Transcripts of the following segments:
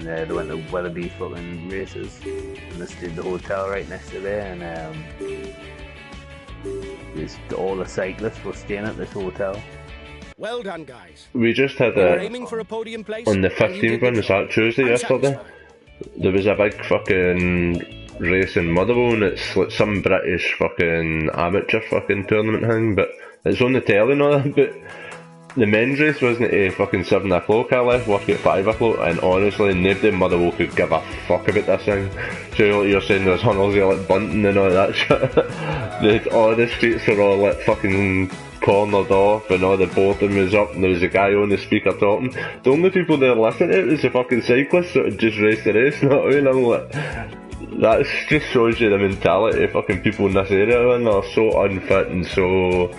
and they went to Weatherby fucking races, and they stayed the hotel right next to there, and all the cyclists were staying at this hotel. Well done, guys. We just had aiming for a podium place on the 15th one, was that Tuesday yesterday? There was a big fucking race in Motherwell, and it's like some British fucking amateur fucking tournament thing, but it's on the telly and all that, but the men's race wasn't at fucking 7 o'clock. I left work at 5 o'clock, and honestly, nobody in Motherwell could give a fuck about this thing. So like you're saying, there's hundreds of like bunting and all that shit. All the streets are all like fucking cornered off, and all the boarding was up, and there was a guy on the speaker talking. The only people there listening to it was the fucking cyclists that had just raced the race, you know what I mean? I'm like, that just shows you the mentality of fucking people in this area, and they're so unfit and so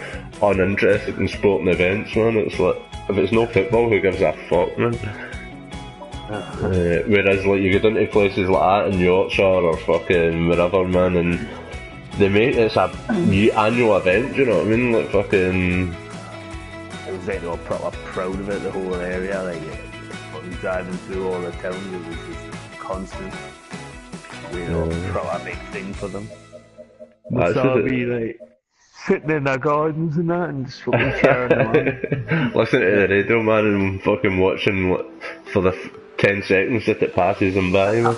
uninterested in sporting events, man. It's like, if it's no football, who gives a fuck, man? Whereas like you get into places like that in Yorkshire or fucking wherever, man, and they make it's a annual event, do you know what I mean? Like fucking... It was like they were proper proud of it, the whole area, like fucking driving through all the towns, it was just constant. You know, proper big thing for them. Must all be like sitting in their gardens and that, and just fucking cheering them on. Listening to the radio, man, and fucking watching what, for the 10 seconds that it passes them by, man.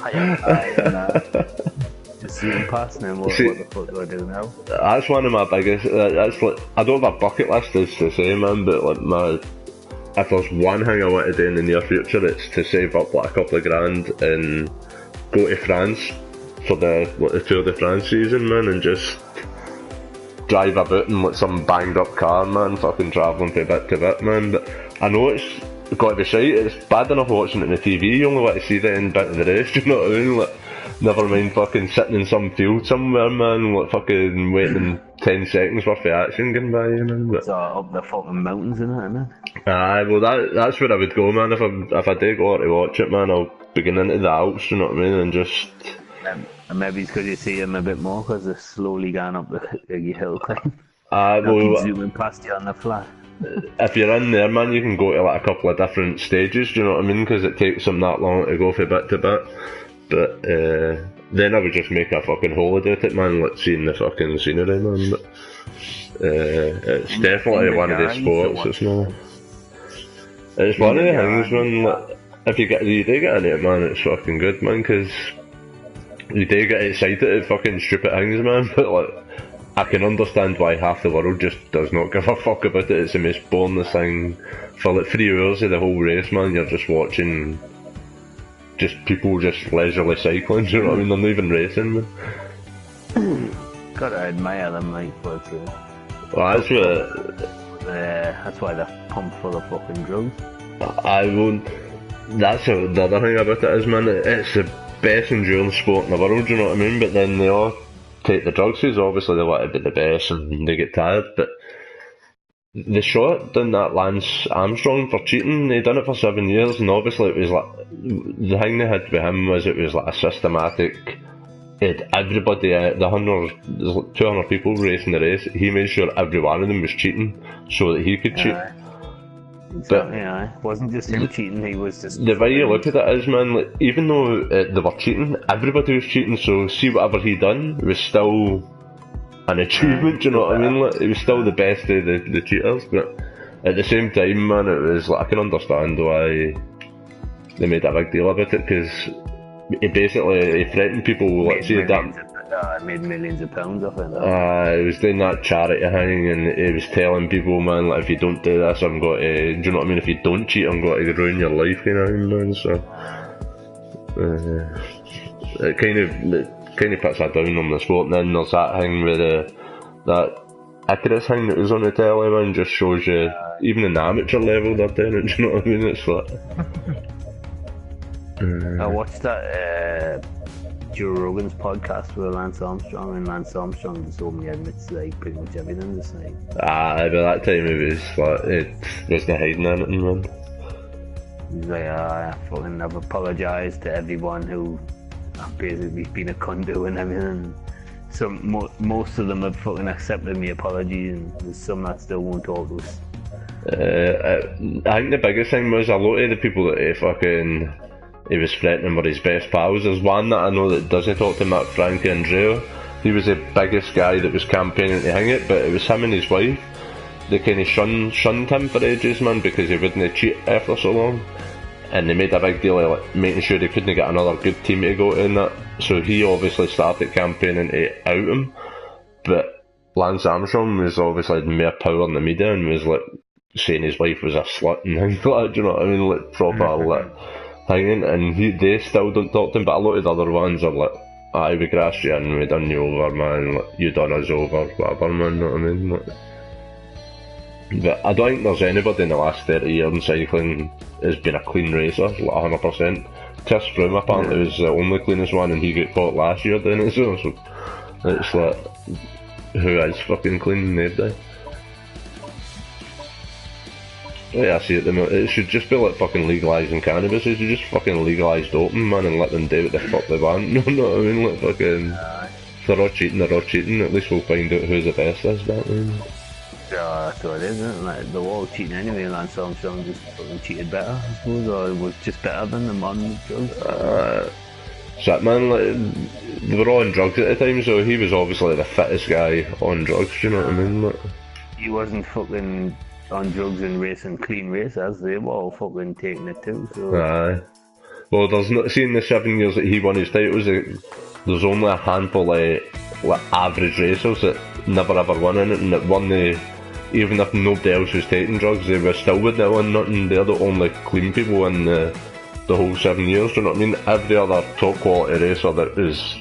Just see them passing and what the fuck do I do now? That's one of my biggest, that's like, I don't have a bucket list as to say, man, but like if there's one thing I want to do in the near future, it's to save up like a couple of grand and go to France for the Tour de France season, man, and just drive about in like some banged up car, man, fucking travelling from bit to bit, man. But I know it's got to be shite, it's bad enough watching it on the TV, you only want to see the end bit of the race, you know what I mean? Like, never mind fucking sitting in some field somewhere, man, like fucking waiting 10 seconds worth of action going by you, man. But, so up the fucking mountains and that, man. Aye, well that's where I would go, man, if I did go out to watch it, man. I'll be getting into the Alps, you know what I mean, and just... And maybe it's because you see them a bit more, because they're slowly going up the hill climb. Well, zooming past you on the flat. If you're in there, man, you can go to like a couple of different stages, do you know what I mean, because it takes them that long to go from bit to bit. But then I would just make a fucking holiday of it, man, like seeing the fucking scenery, man. But it's definitely one of the sports, it's not. It's one of the things, man, like, if you do get into it, man, it's fucking good, man, because you do get excited at fucking stupid things, man, but like, I can understand why half the world just does not give a fuck about it. It's the most boringest thing. For like 3 hours of the whole race, man, you're just watching just people just leisurely cycling, do you know what I mean? They're not even racing, man. Gotta admire them, like, for it. Well, that's why they're pumped full of fucking drugs. I won't. That's the other thing about it is, man, it's the best endurance sport in the world, you know what I mean? But then they all take the drugs, because obviously they want to be the best and they get tired, but they shot down that Lance Armstrong for cheating. They done it for 7 years, and obviously it was like, the thing they had with him was it was like a systematic, it had everybody, there's like 200 people racing the race, he made sure every one of them was cheating so that he could cheat. But yeah, it wasn't just him cheating, he was just... The way you look at it is, man, like, even though they were cheating, everybody was cheating, so see whatever he done was still an achievement, you know what I mean? Like, it was still the best of the cheaters, but at the same time, man, it was like, I can understand why they made a big deal about it, because he threatened people, like, see that... made millions of pounds off it. He was doing that charity thing, and he was telling people, man, like, if you don't do this, I'm going to, do you know what I mean, if you don't cheat, I'm going to ruin your life, you know what I mean, man, so... it kind of puts that down on the sport, and then there's that thing with that Icarus thing that was on the telly, man, just shows you, even in the amateur level, they're doing it, do you know what I mean, it's like... I watched that, Joe Rogan's podcast with Lance Armstrong, and Lance Armstrong just openly admits like pretty much everything. Just like by that time it was like there's no hiding anything, man. He's like, I've apologised to everyone who I've basically been a cunt to and everything. So most of them have fucking accepted my apology, and there's some that still won't talk to us. I think the biggest thing was a lot of the people that fucking he was threatening with his best pals. There's one that I know that doesn't talk to Mark Frankie and Andrea. He was the biggest guy that was campaigning to hang it, but it was him and his wife. They kind of shunned him for ages, man, because he wouldn't cheat after so long. And they made a big deal of like, making sure they couldn't get another good team to go to in that. So he obviously started campaigning to out him. But Lance Armstrong was obviously had more power in the media and was like saying his wife was a slut and things like that, do you know what I mean? Like proper like hanging, and they still don't talk to him, but a lot of the other ones are like, aye, we grassed you and we done you over, man, like, you done us over, whatever, man, you know what I mean? Like, but I don't think there's anybody in the last 30 years in cycling has been a clean racer, like 100%. Chris Froome apparently was the only cleanest one and he got caught last year doing it, so it's like, who is fucking clean? Nobody. Yeah, I see it. It should just be like fucking legalising cannabis. It should just fucking legalise doping, man, and let them do what the fuck they want. You know what I mean? Like fucking, if they're all cheating, they're all cheating. At least we'll find out who the best is, that man. Yeah, that's what it is, isn't it? Like, they were all cheating anyway, Lance Armstrong just fucking cheated better, I suppose, or was just better than the modern drugs. So that man, like, they were all on drugs at the time, so he was obviously the fittest guy on drugs, do you know what I mean? Like, he wasn't fucking on drugs and racing clean races, they were all fucking taking it too, so... Aye. Well, there's not, seeing the 7 years that he won his titles, there's only a handful of like, average racers that never ever won in it, and that won the... Even if nobody else was taking drugs, they were still wouldn't have won nothing. They're the only clean people in the whole 7 years, do you know what I mean? Every other top quality racer that is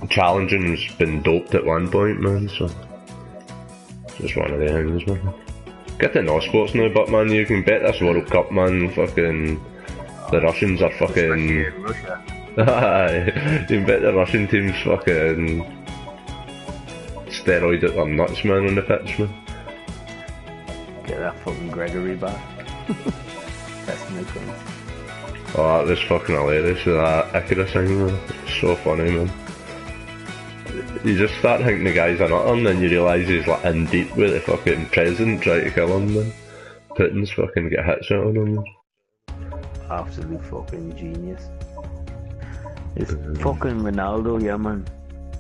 challenging has been doped at one point, man, so... Just one of the things, man. Get to know sports now, but man, you can bet this World Cup, man, fucking... The Russians are fucking... Aye, you can bet the Russian team's fucking... steroid at their nuts, man, on the pitch, man. Get that fucking Gregory back. That's my friend. Oh, that was fucking hilarious with that Icarus thing, man. It's so funny, man. You just start thinking the guy's an utter, and then you realise he's like in deep with the fucking president trying to kill him, man. Putin's fucking get hits out on him, man. Absolute fucking genius. It's fucking Ronaldo, yeah, man.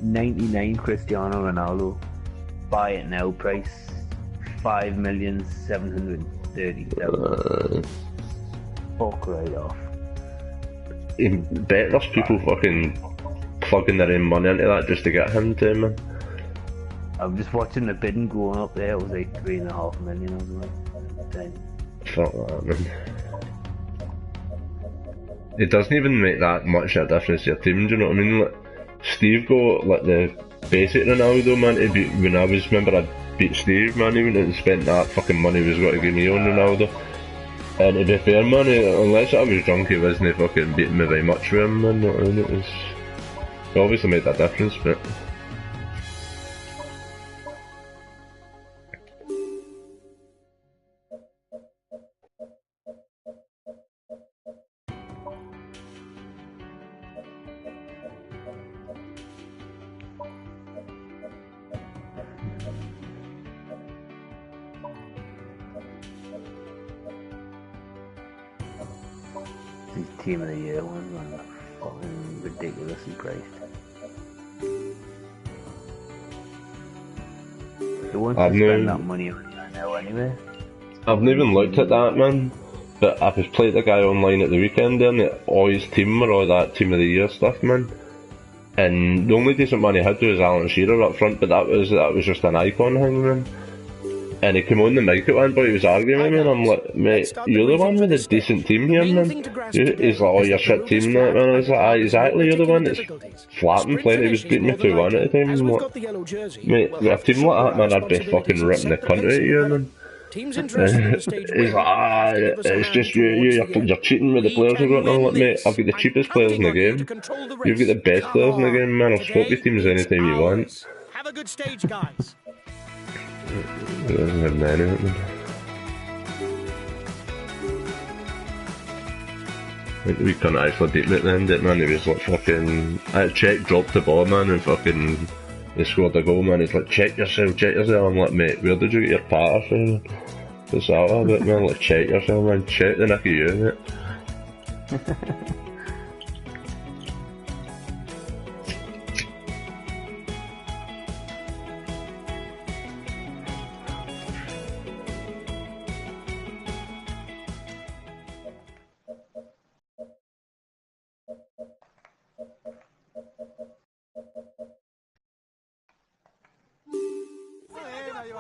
99 Cristiano Ronaldo. Buy it now, price 5,730,000. Fuck right off. I bet there's people fucking plugging their own money into that just to get him to, man. I'm just watching the bidding going up there, it was like 3.5 million or something. Fuck that, man. It doesn't even make that much of a difference to your team, do you know what I mean? Like, Steve got like the basic Ronaldo, man, to beat, when I was, remember I beat Steve, man, he went and spent that fucking money he was going to give me on Ronaldo. And to be fair, man, unless I was drunk, he wasn't fucking beating me very much with him, man, and it was... It obviously made that difference, but... These Team of the Year ones, man, are fucking ridiculously priced. They want to spend that money on you now anyway. I've never even looked at that, man. But I was playing a guy online at the weekend there, and all his team were all that Team of the Year stuff, man. And the only decent man he had was Alan Shearer up front, but that was just an icon thing, man. And he came on the mic at one point, he was arguing with me, and I'm like, mate, you're the one with a decent team here, man. He's like, oh, your shit team, that, man. I was like, aye, exactly, you're the one that's flatting playing. He was beating me 2-1 at the time. I'm like, mate, with a team like that, man, I'd be fucking ripping the cunt out of you, man. He's like, ah, it's just you're cheating with the players you've got. I'm like, mate, I've got the cheapest players in the game. You've got the best players in the game, man. I'll swap your teams anytime you want. Have a good stage, guys. He doesn't have many of them. I think we couldn't actually beat him at the end, man. He was like fucking... Czech dropped the ball, man, and fucking... He scored a goal, man. He's like, check yourself, check yourself. I'm like, mate, where did you get your patter from? What's that about, man? Like, check yourself, man. Check the neck of you, mate.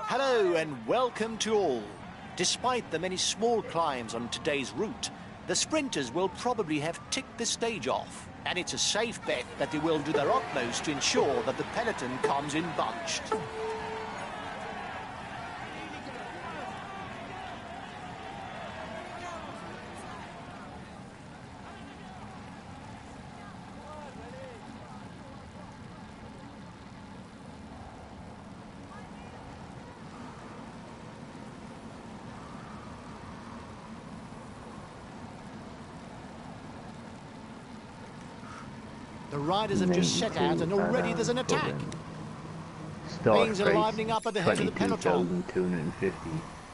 Hello and welcome to all. Despite the many small climbs on today's route, the sprinters will probably have ticked the stage off. And it's a safe bet that they will do their utmost to ensure that the peloton comes in bunched. The riders have just set out and already there's an attack. Things are livening up at the head of the peloton. 2250.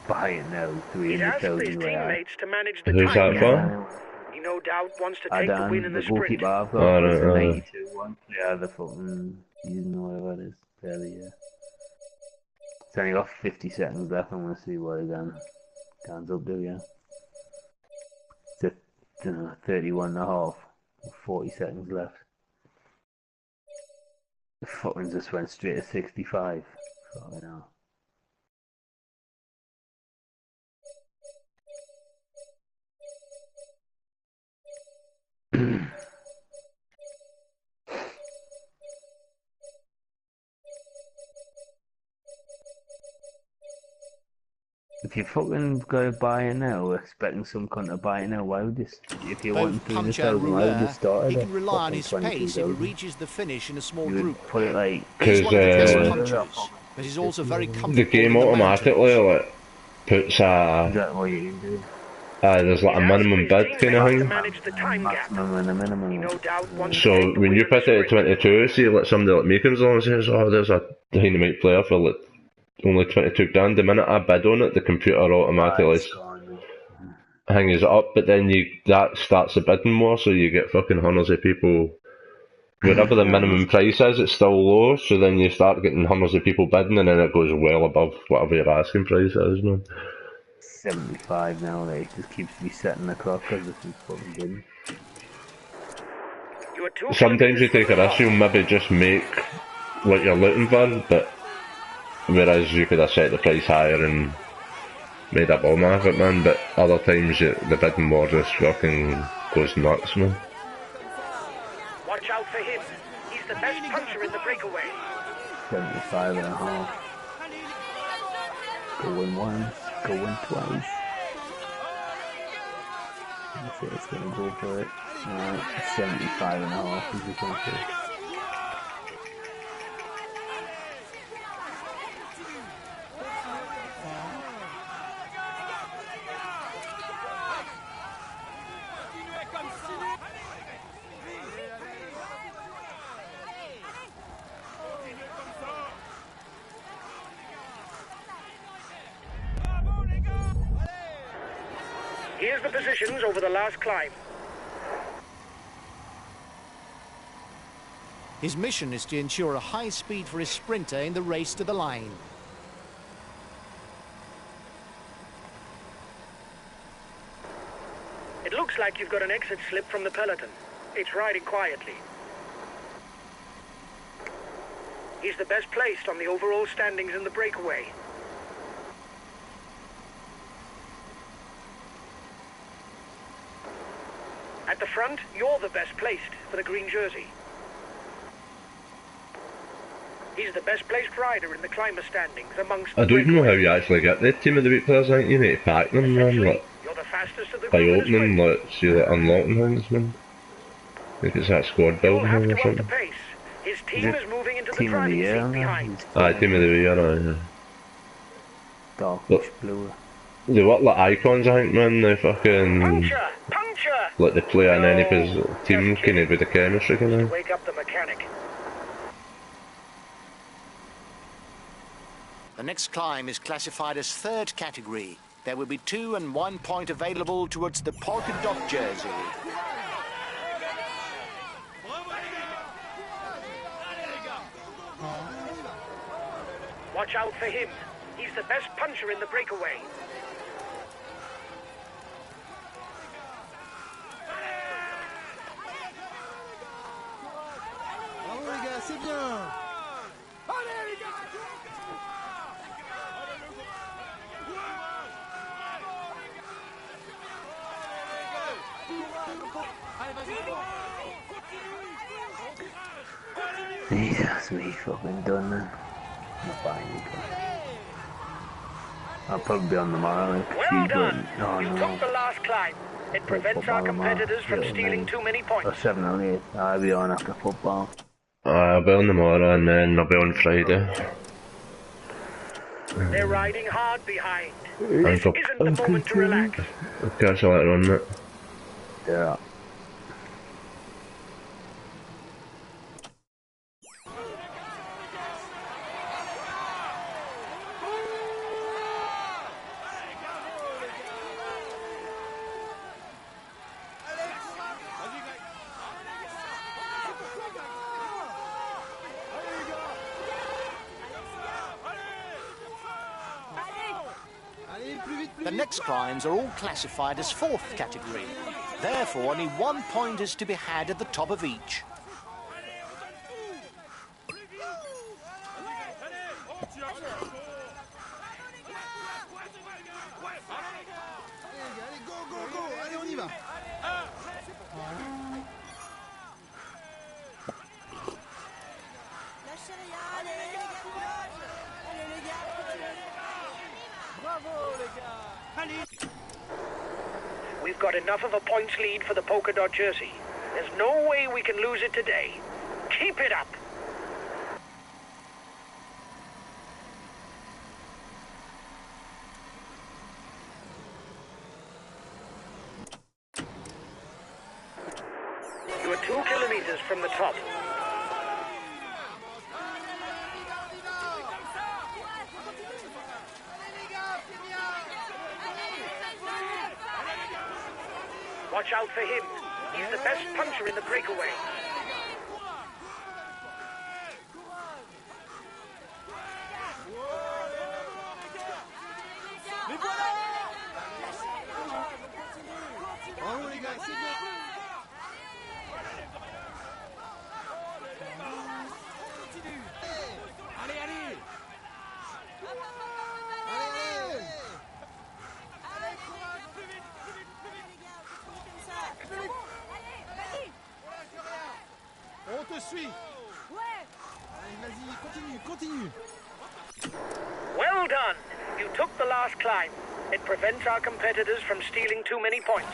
Buy it now. He's asked his teammates to manage the Who's time that gap. for? He no doubt wants to take the win in the sprint. Goalkeeper I've got Oh, is the no. 92 one. Yeah, the fucking season or whatever it is. Fairly, yeah. It's only got 50 seconds left. I'm going to see what it guns up to, yeah. It's at 31 and a half. 40 seconds left. The fucking just went straight to 65. Fucking hell. If you fucking go to buy it now, expecting some cunt to buy it now, why would this? If you want Both to do this, Puncher and why would Rouleur, this start he at can rely on his 22,000? pace if he reaches the finish in a small You group. would put it like He's one of the best Because, punchers, but he's also very comfortable the game in the automatically mountains. like puts a is that what you can do? there's like a minimum bid kind of To thing. manage the time gap. Maximum and a minimum. He no doubt wants to So take the when win you in the put it at sprint. 22, see like somebody like me comes along and says, "Oh, there's a dynamite player for like only 22 grand." The minute I bid on it, the computer automatically hangs it up. But then that starts the bidding war, so you get fucking hundreds of people. Whatever the minimum price is, it's still low. So then you start getting hundreds of people bidding, and then it goes well above whatever your asking price is, man. 75 now, like, just keeps resetting the clock because this is fucking good. You are 2 Sometimes you kilometers take a from the risk, you'll maybe just make what you're looking for, but whereas you could have set the price higher and made up all my of it, man, but other times the bidding war just fucking goes nuts, man. Watch out for him. He's the best puncher in the breakaway. 75 and a half. Going once, going twice. Let's see, it's gonna go for it. 75 and a half is the country. Here's the positions over the last climb. His mission is to ensure a high speed for his sprinter in the race to the line. It looks like you've got an exit slip from the peloton. It's riding quietly. He's the best placed on the overall standings in the breakaway. At the front, you're the best placed for the green jersey. He's the best placed rider in the climber standings amongst the I don't know how breakaway. you actually get the team of the week players. I think you need to pack them, man, Essentially, like, you're the fastest of the by group in the opening, sprint. like, see, like, unlocking things, man. I think it's that squad You'll building have thing to or up the something. pace. His team Is it is moving into the Team of the driving year, seat behind. Team of the year, yeah. Darkish blue. They work like icons, I think, man. They fucking, Puncture! Puncture! like, they play in any No, team, just kind of, with the chemistry, kind To of. wake up the mechanic. The next climb is classified as third category. There will be 2 and 1 point available towards the polka dot jersey. Watch out for him. He's the best puncher in the breakaway. Bravo les gars, c'est bien. Allez les gars. Jesus, me fucking done then. Not buying it. I'll probably be on the mile. Well done. Oh, You no. took the last climb. It prevents our competitors from stealing too many Or points. 7 or 8. I'll be on after football. I'll be on tomorrow and then I'll be on Friday. They're riding hard behind. I This think isn't the moment to relax. I'll catch you later on, mate. Yeah. The next climbs are all classified as 4th category. Therefore, only 1 point is to be had at the top of each. Allez, go, go, go. Allez, on y va. Lâchez rien, allez les gars, courage. Allez les gars, Bravo les gars. We've got enough of a points lead for the polka dot jersey. There's no way we can lose it today. Keep it up. You are 2 kilometers from the top. Watch out for him. He's the best puncher in the breakaway. Bravo les gars, c'est bien. Allez, allez. Allez, allez. On te suit. Allez, vas-y, continue, continue. Well done. You took the last climb. It prevents our competitors from stealing too many points.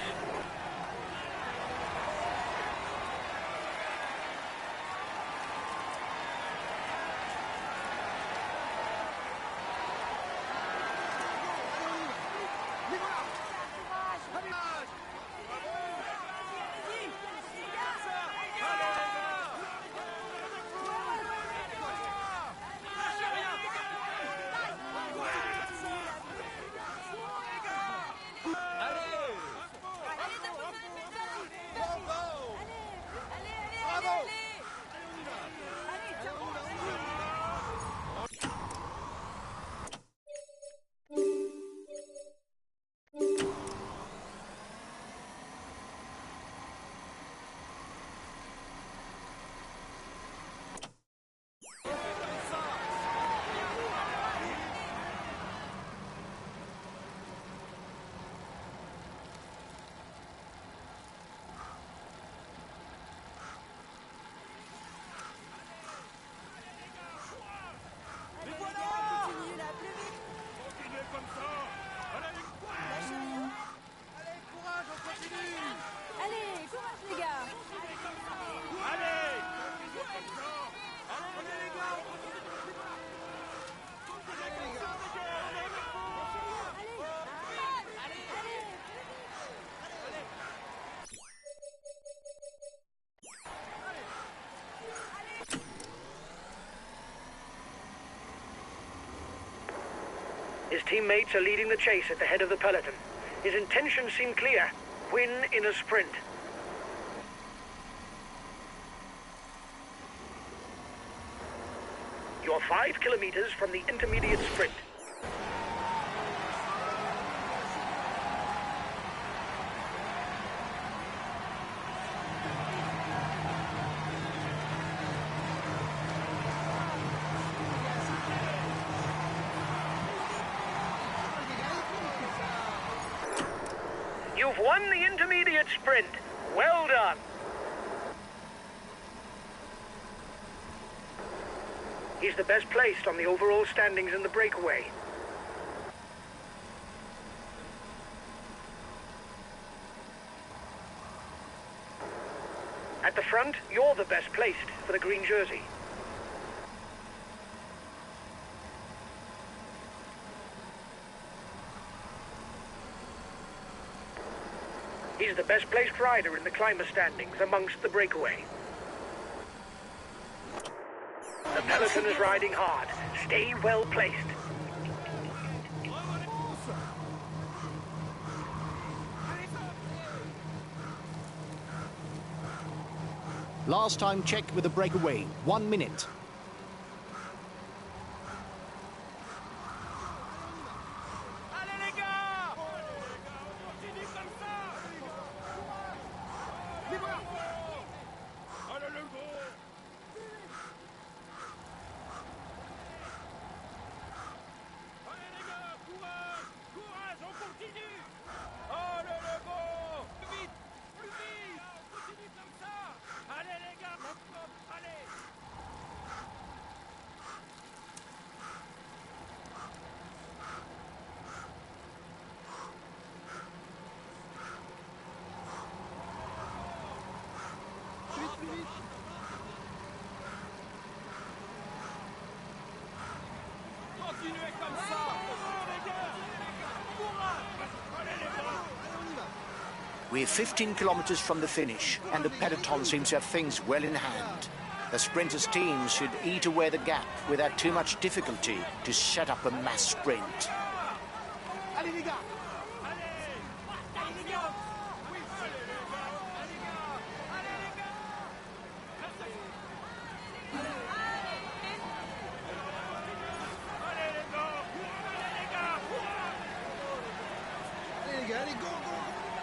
His teammates are leading the chase at the head of the peloton. His intentions seem clear. Win in a sprint. You're 5 kilometers from the intermediate sprint. You've won the intermediate sprint. Well done. He's the best placed on the overall standings in the breakaway. At the front, you're the best placed for the green jersey. He's the best placed rider in the climber standings amongst the breakaway. The peloton is riding hard. Stay well placed. Last time checked with the breakaway, 1 minute. Allez les gars! On continue comme ça! Libre! Allez le gros! Allez les gars, courage! Courage, on continue! Allez le gros! Plus vite! Plus vite! On continue comme ça! Allez les gars, maintenant! Allez! Continuez comme ça! Les gars! Courage! Allez les gars! We're 15 kilometers from the finish, and the peloton seems to have things well in hand. The sprinters' teams should eat away the gap without too much difficulty to set up a mass sprint. Allez les gars! Allez les gars, allez, go, go! Allez les gars, allez, go, go!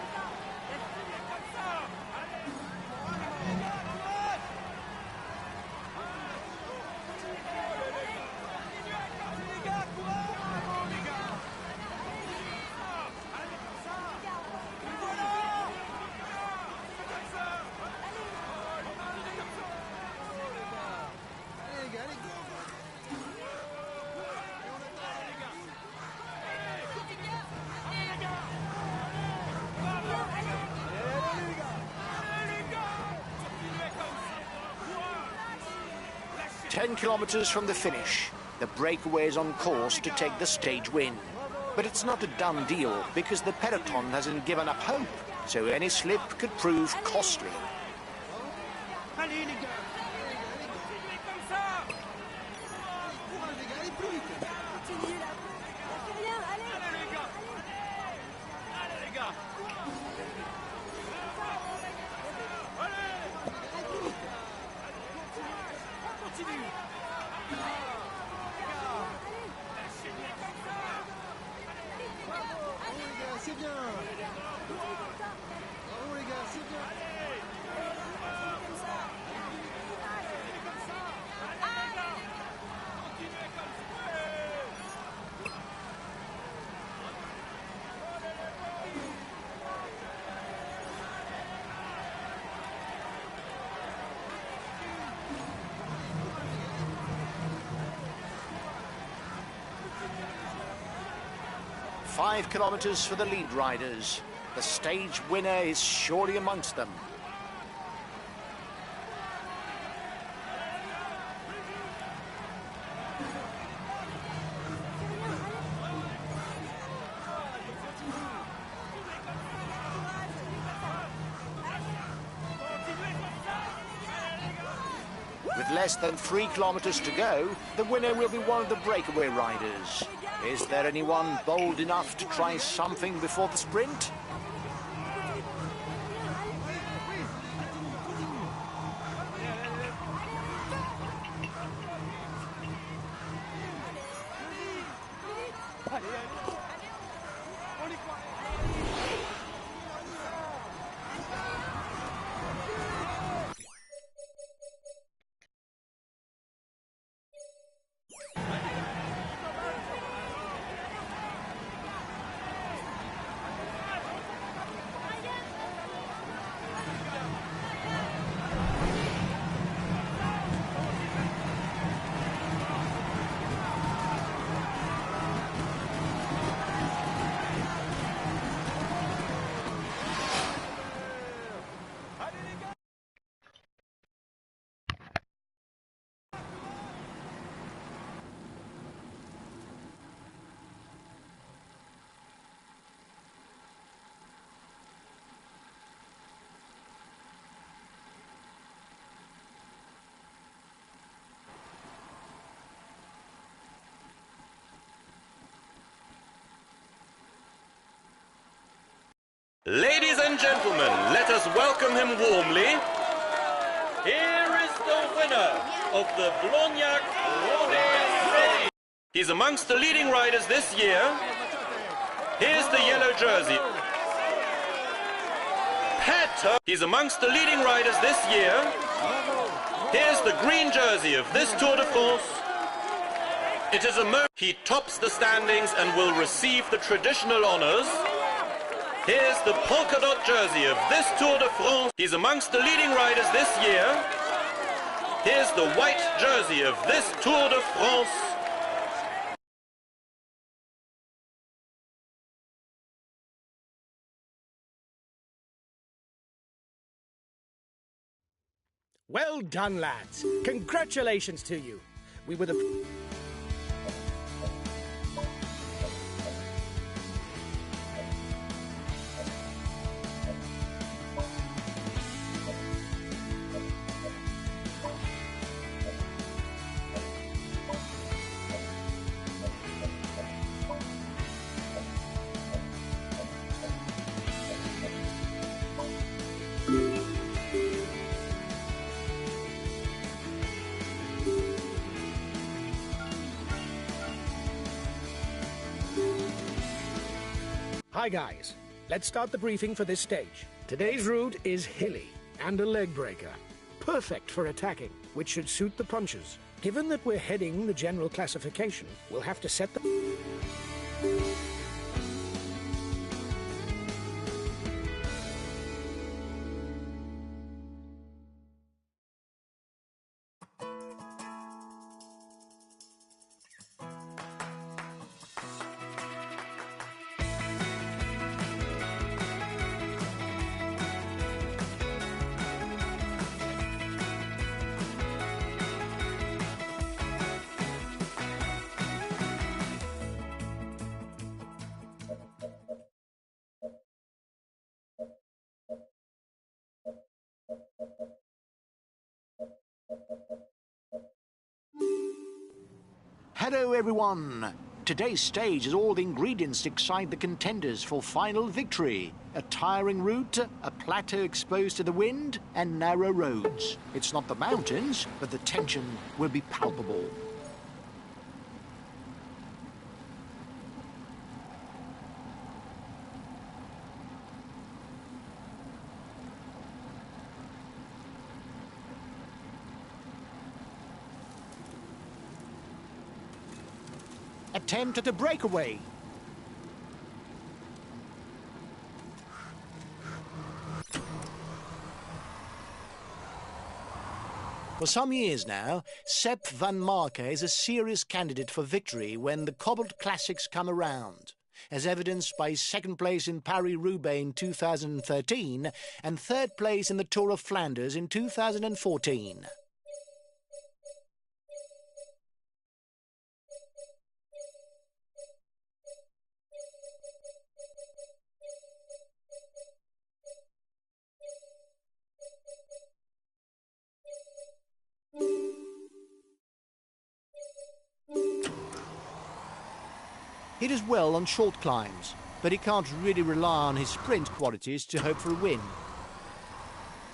Allez les gars! 10 kilometers from the finish, the breakaway is on course to take the stage win. But it's not a done deal because the peloton hasn't given up hope, so any slip could prove costly. Allez les gars! Continuez comme ça! Courage les gars, allez plus vite! Continue là! Plus rien, allez! Allez les gars! Allez les gars! Continue! Bravo les gars, c'est bien! Bravo les gars, c'est bien! Five kilometers for the lead riders. The stage winner is surely amongst them. With less than 3 kilometers to go, the winner will be one of the breakaway riders. Is there anyone bold enough to try something before the sprint? Ladies and gentlemen, let us welcome him warmly. Here is the winner of the Blognac Rhône. He's amongst the leading riders this year. Here's the yellow jersey. Petter. He's amongst the leading riders this year. Here's the green jersey of this Tour de France. It is a moment he tops the standings and will receive the traditional honors. Here's the polka dot jersey of this Tour de France. He's amongst the leading riders this year. Here's the white jersey of this Tour de France. Well done, lads. Congratulations to you. We were the... Hi guys, let's start the briefing for this stage. Today's route is hilly and a leg breaker. Perfect for attacking, which should suit the punchers. Given that we're heading the general classification, we'll have to set the... Hello everyone! Today's stage has all the ingredients to excite the contenders for final victory. A tiring route, a plateau exposed to the wind, and narrow roads. It's not the mountains, but the tension will be palpable. Attempt at a breakaway. For some years now, Sepp van Marke is a serious candidate for victory when the cobbled classics come around, as evidenced by second place in Paris-Roubaix in 2013 and third place in the Tour of Flanders in 2014. He does well on short climbs, but he can't really rely on his sprint qualities to hope for a win.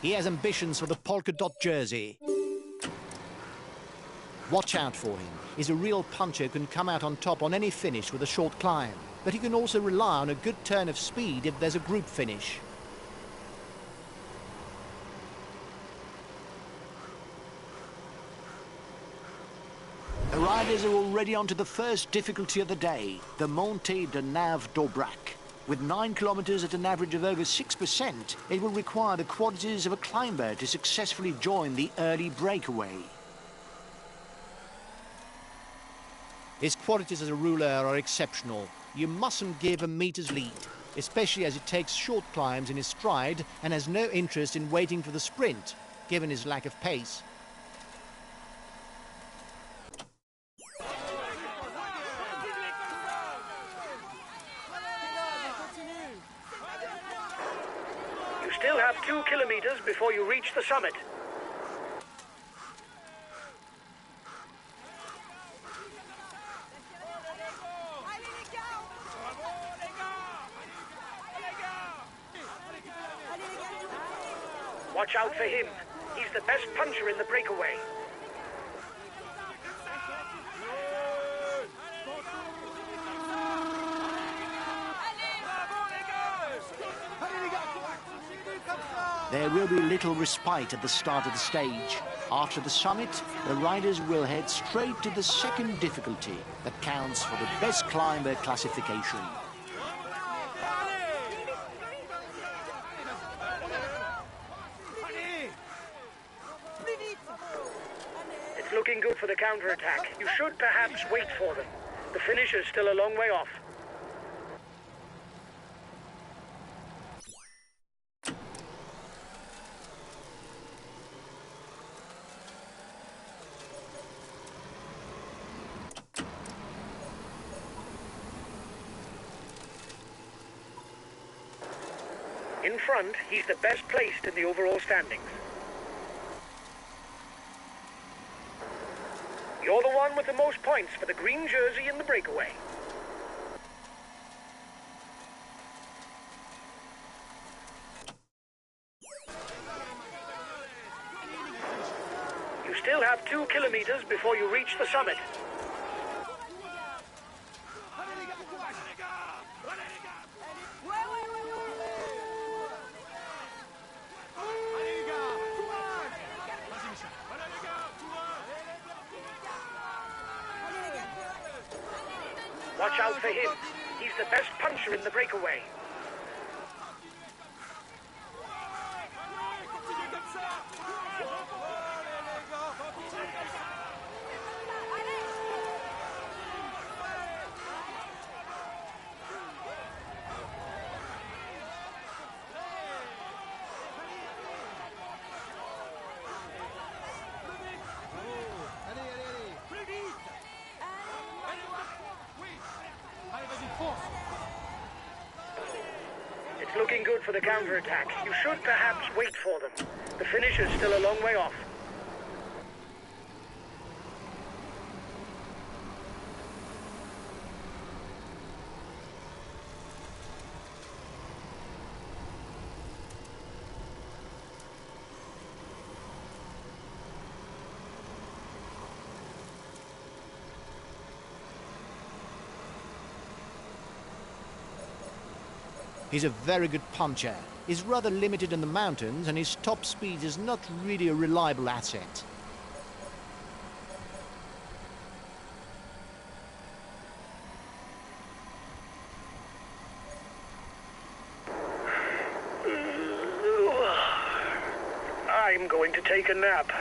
He has ambitions for the polka dot jersey. Watch out for him. He's a real puncher who can come out on top on any finish with a short climb, but he can also rely on a good turn of speed if there's a group finish. The riders are already on to the first difficulty of the day, the Montée de Nav d'Aubrac. With 9 kilometers at an average of over 6%, it will require the qualities of a climber to successfully join the early breakaway. His qualities as a ruler are exceptional. You mustn't give a meter's lead, especially as he takes short climbs in his stride and has no interest in waiting for the sprint, given his lack of pace. You still have 2 kilometers before you reach the summit. Watch out for him. He's the best puncher in the breakaway. There will be little respite at the start of the stage. After the summit, the riders will head straight to the second difficulty that counts for the best climber classification. It's looking good for the counter-attack. You should perhaps wait for them. The finish is still a long way off. In front, he's the best placed in the overall standings. You're the one with the most points for the green jersey in the breakaway. You still have 2 kilometers before you reach the summit. Watch out for him. He's the best puncher in the breakaway. It's looking good for the counter-attack. You should perhaps wait for them. The finish is still a long way off. He's a very good puncher. He's rather limited in the mountains and his top speed is not really a reliable asset. I'm going to take a nap.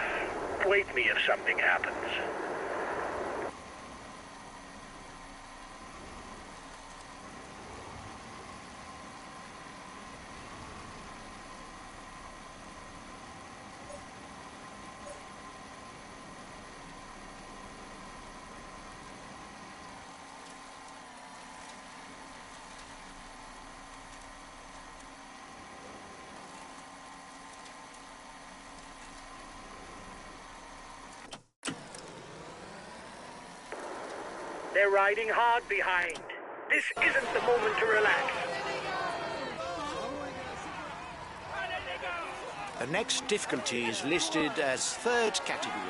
Wake me if something happens. They're riding hard behind. This isn't the moment to relax. The next difficulty is listed as third category.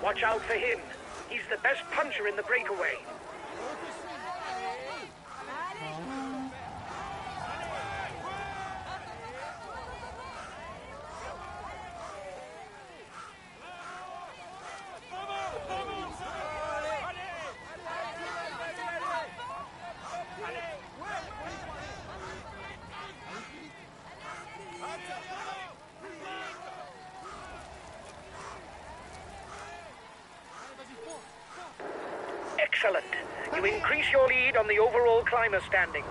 Watch out for him. He's the best puncher in the breakaway. Excellent. You increase your lead on the overall climber standings.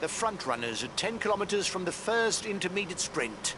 The front runners are 10 kilometers from the first intermediate sprint.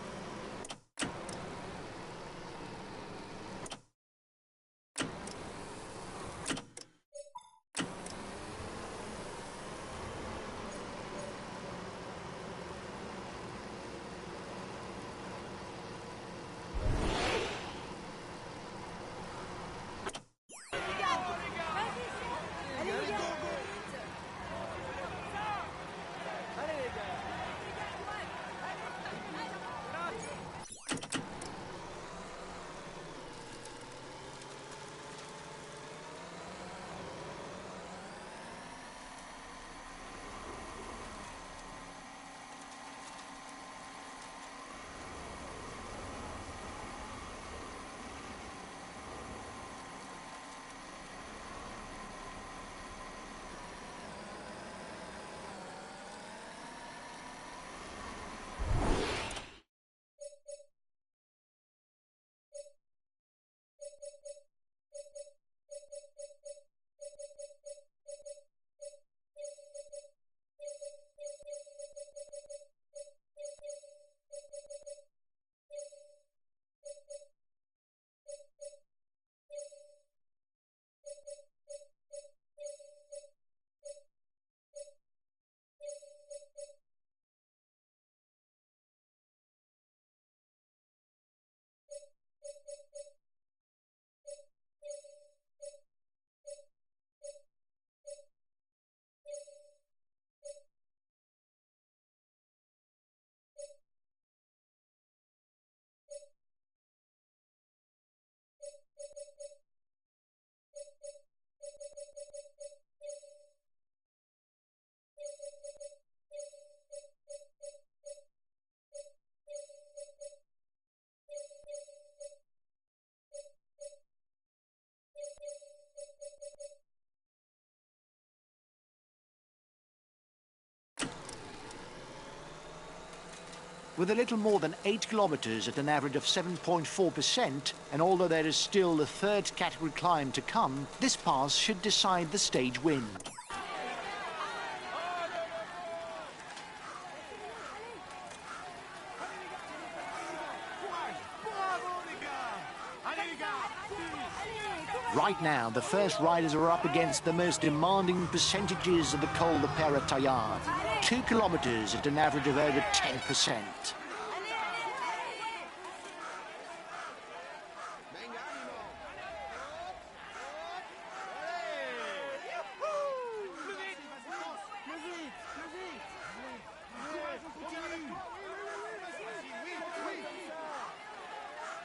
With a little more than 8 kilometers at an average of 7.4%, and although there is still the third category climb to come, this pass should decide the stage win. Right now, the first riders are up against the most demanding percentages of the Col de Pere-Taillard. 2 kilometers at an average of over 10%.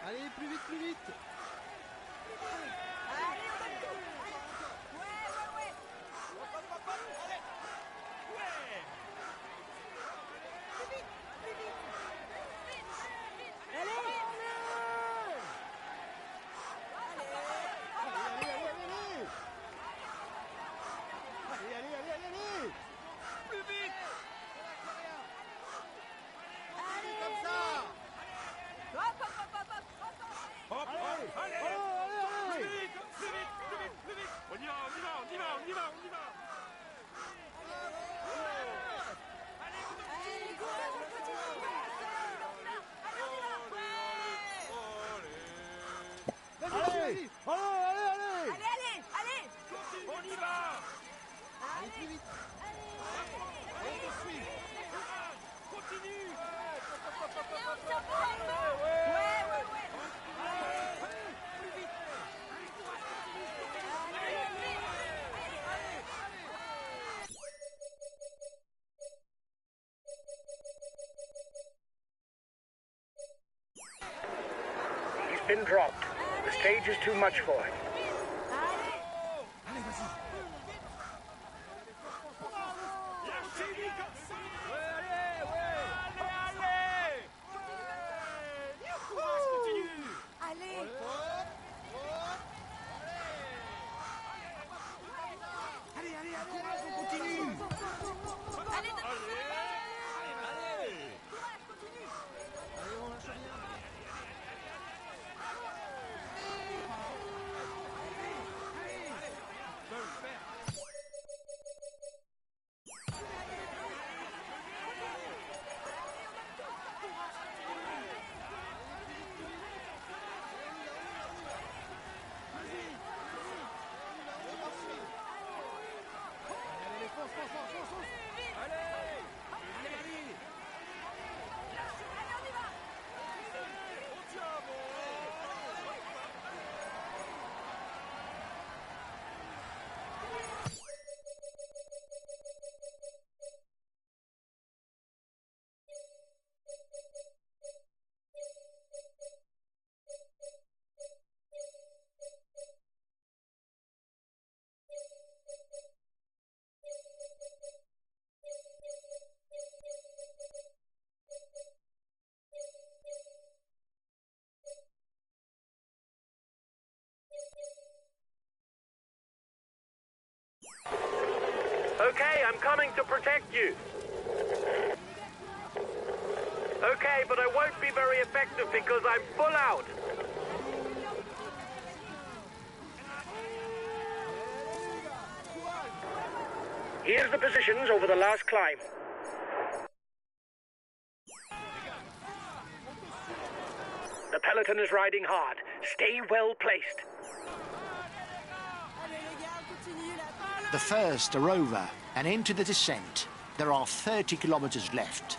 Allez, plus vite, plus vite. He's been dropped. The stage is too much for him. Okay, I'm coming to protect you. Okay, but I won't be very effective because I'm full out. Here's the positions over the last climb. The peloton is riding hard. Stay well placed. The first are over and into the descent. There are 30 kilometers left.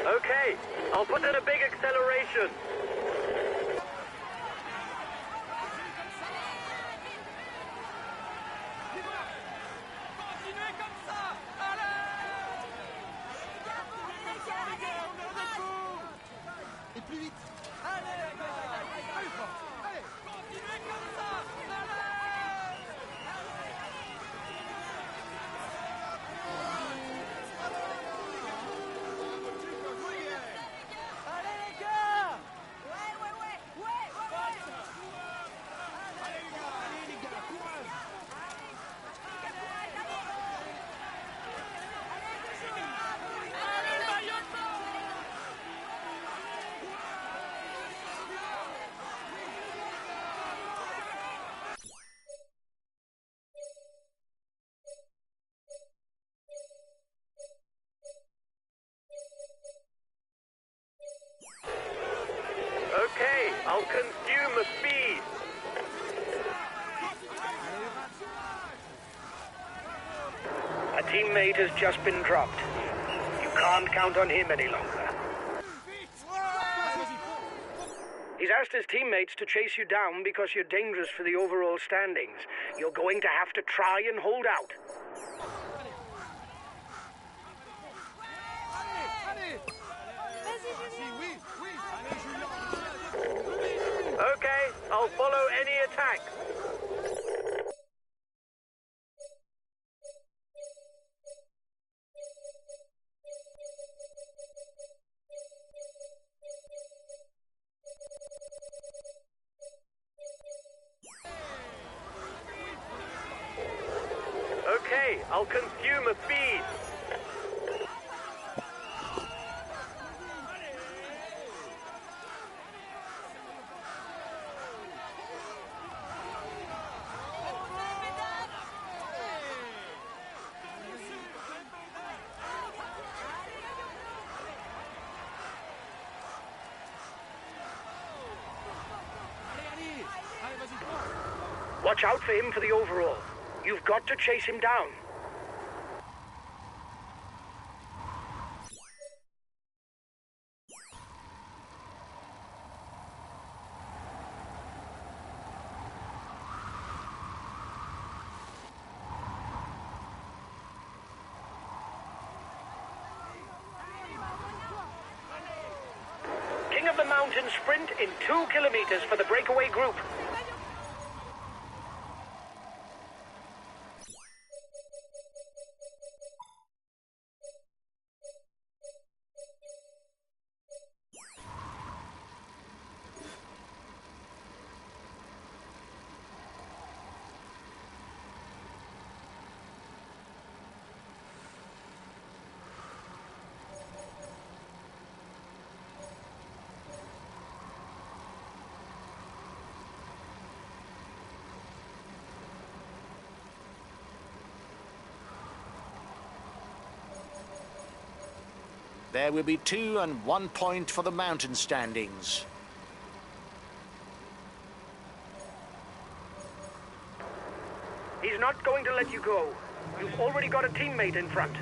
Okay, I'll put in a big acceleration. Et plus vite. Okay, I'll consume the speed. A teammate has just been dropped. You can't count on him any longer. He's asked his teammates to chase you down because you're dangerous for the overall standings. You're going to have to try and hold out. Allez, allez. I'll follow any attack. Okay, I'll consume a feed. Watch out for him for the overall. You've got to chase him down. King of the Mountain sprint in 2 kilometers for the breakaway group. There will be 2 and 1 point for the mountain standings. He's not going to let you go. You've already got a teammate in front.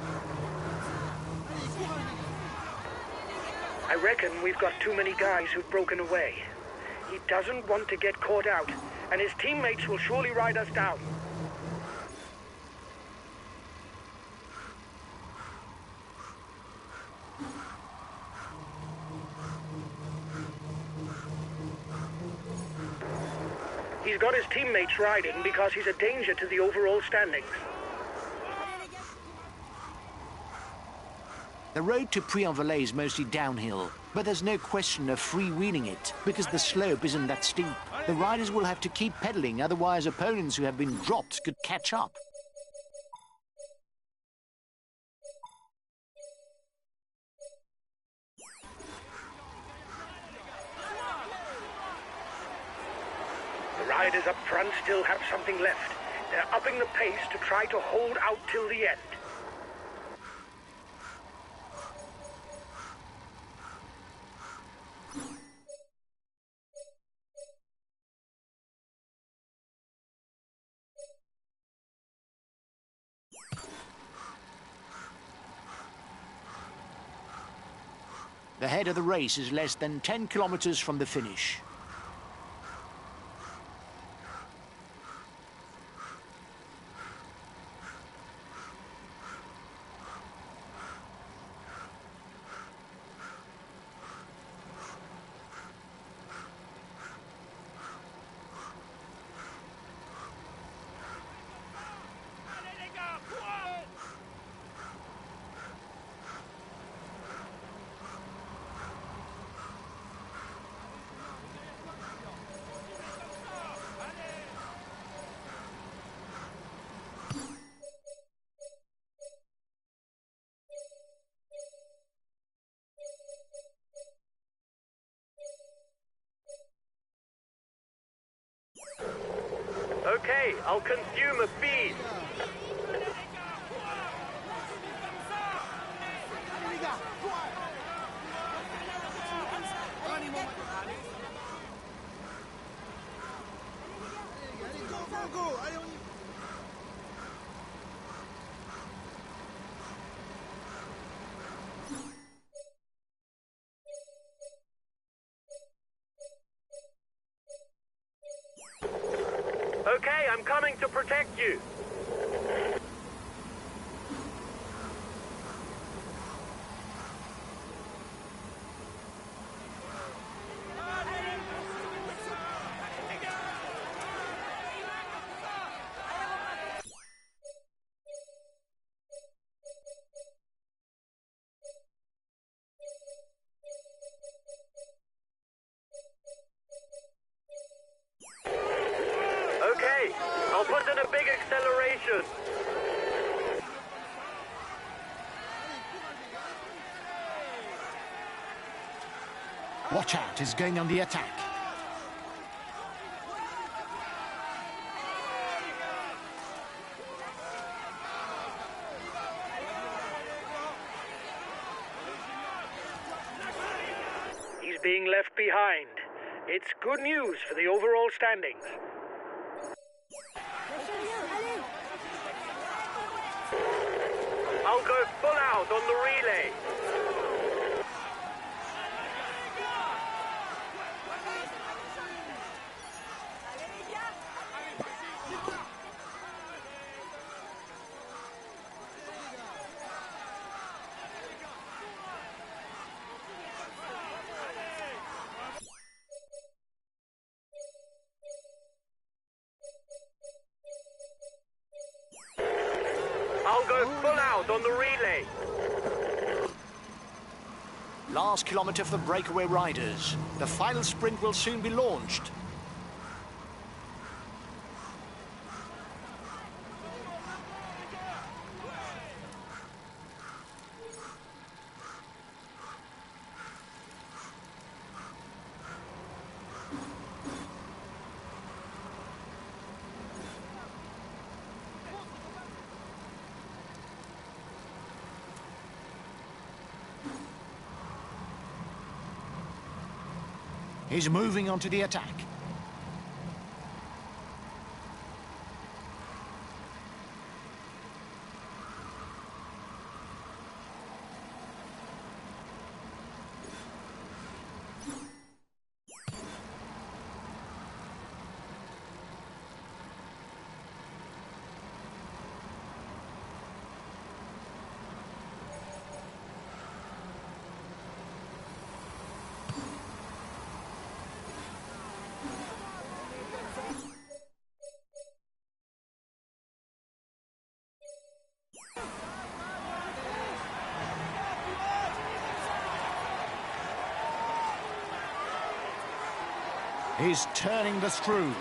I reckon we've got too many guys who've broken away. He doesn't want to get caught out, and his teammates will surely ride us down. He's got his teammates riding because he's a danger to the overall standings. The road to Puy-en-Velay is mostly downhill, but there's no question of freewheeling it, because the slope isn't that steep. The riders will have to keep pedaling, otherwise opponents who have been dropped could catch up. The riders up front still have something left. They're upping the pace to try to hold out till the end. The head of the race is less than 10 kilometers from the finish. Okay, I'll consume a feed. Okay, I'm coming to protect you. I'll put in a big acceleration. Watch out, he's going on the attack. He's being left behind. It's good news for the overall standings. I'll go full out on the relay. I'll go full out on the relay. Last kilometre for the breakaway riders. The final sprint will soon be launched. He's moving on to the attack. He's turning the screw.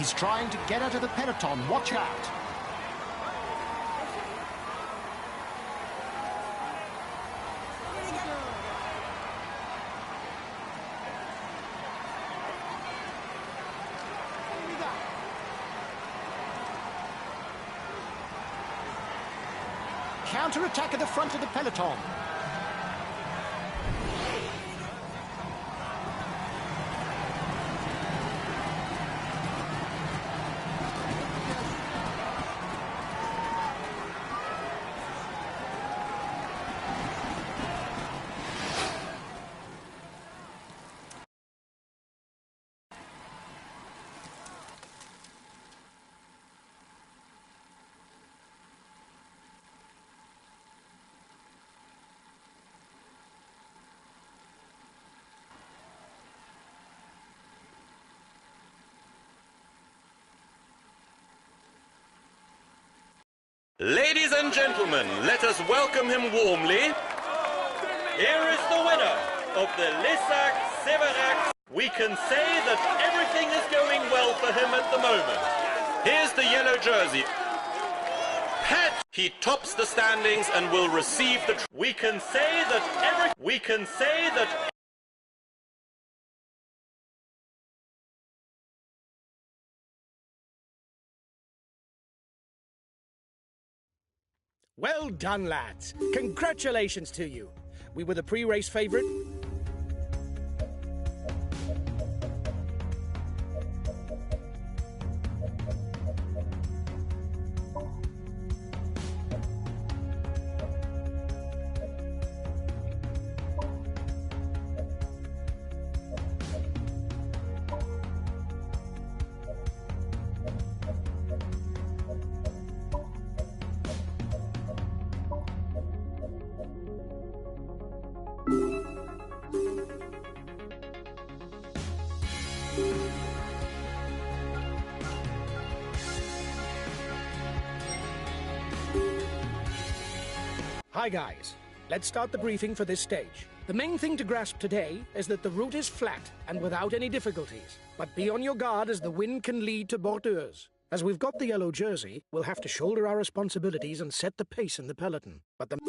He's trying to get out of the peloton. Watch out. Counter-attack at the front of the peloton. Ladies and gentlemen, let us welcome him warmly. Here is the winner of the Lissac Severac. We can say that everything is going well for him at the moment. Here's the yellow jersey. Pat, he tops the standings and will receive the... We can say that Well done, lads. Congratulations to you. We were the pre-race favorite. Hi guys, let's start the briefing for this stage. The main thing to grasp today is that the route is flat and without any difficulties. But be on your guard as the wind can lead to bordures. As we've got the yellow jersey, we'll have to shoulder our responsibilities and set the pace in the peloton. But the...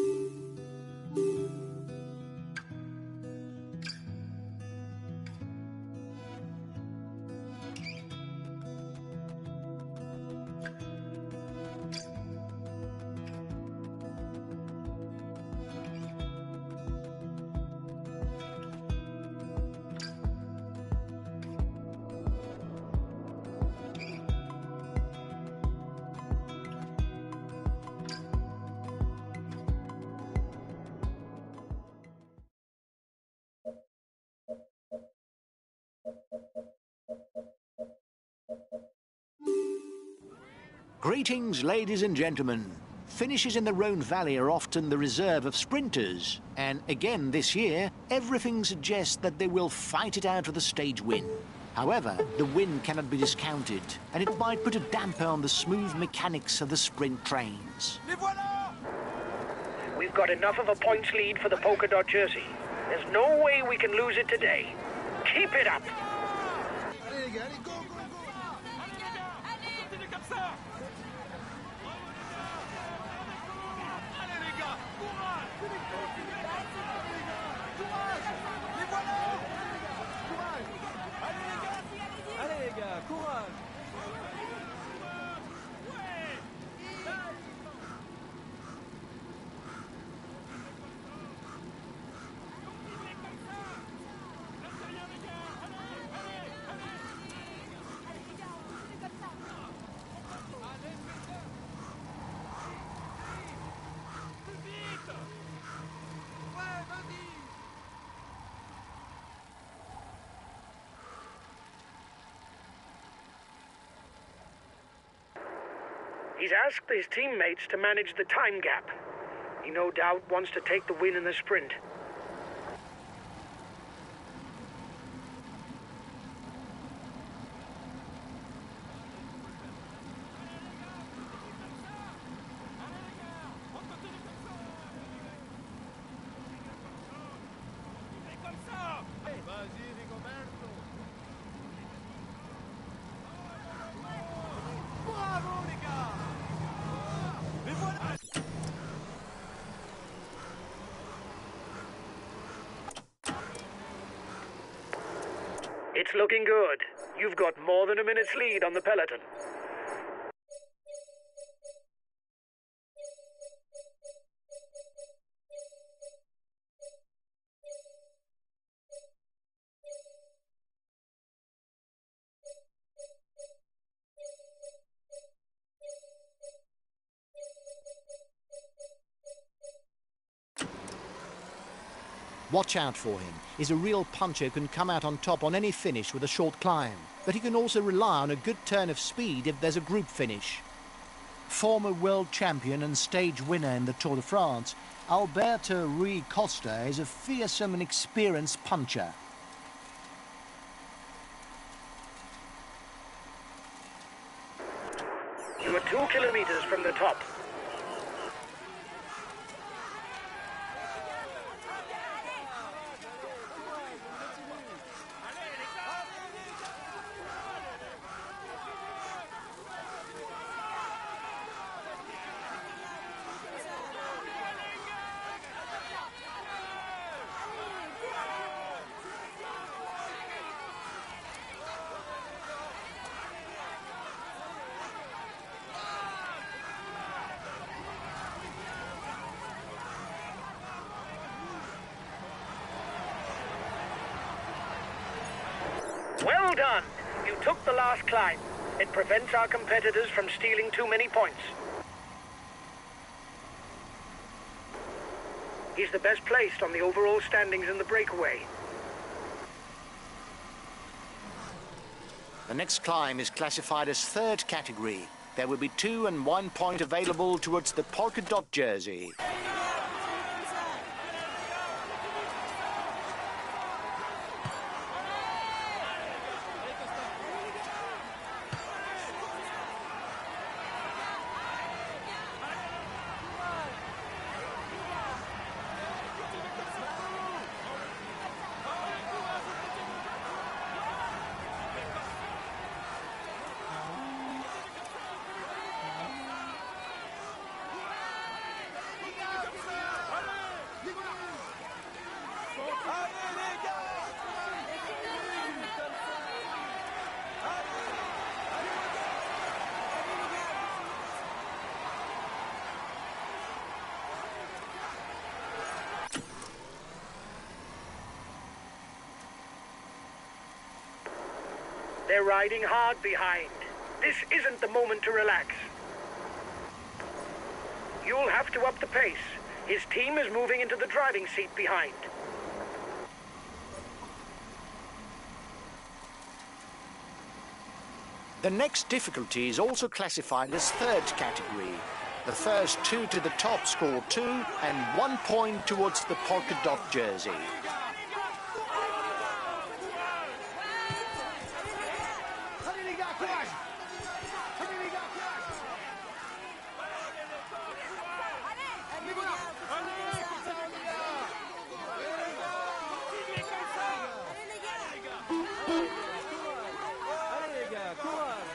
Greetings, ladies and gentlemen. Finishes in the Rhone Valley are often the reserve of sprinters, and again this year, everything suggests that they will fight it out for the stage win. However, the win cannot be discounted, and it might put a damper on the smooth mechanics of the sprint trains. We've got enough of a points lead for the polka dot jersey. There's no way we can lose it today. Keep it up. Allez les gars, allez, go, go, go. Continue comme ça. Allez les gars, courage. Les voilà. Courage. Allez les gars, courage. He's asked his teammates to manage the time gap. He no doubt wants to take the win in the sprint. It's looking good. You've got more than a minute's lead on the peloton. Watch out for him. He's a real puncher who can come out on top on any finish with a short climb. But he can also rely on a good turn of speed if there's a group finish. Former world champion and stage winner in the Tour de France, Alberto Rui Costa is a fearsome and experienced puncher. You are 2 kilometers from the top. Well done! You took the last climb. It prevents our competitors from stealing too many points. He's the best placed on the overall standings in the breakaway. The next climb is classified as third category. There will be 2 and 1 point available towards the polka dot jersey. They're riding hard behind. This isn't the moment to relax. You'll have to up the pace. His team is moving into the driving seat behind. The next difficulty is also classified as third category. The first 2 to the top score 2 and 1 point towards the polka dot jersey. Allez les gars, courage! Allez les gars, courage! Allez, voilà! Allez, comme ça, les gars! Allez les gars! Allez les gars, courage!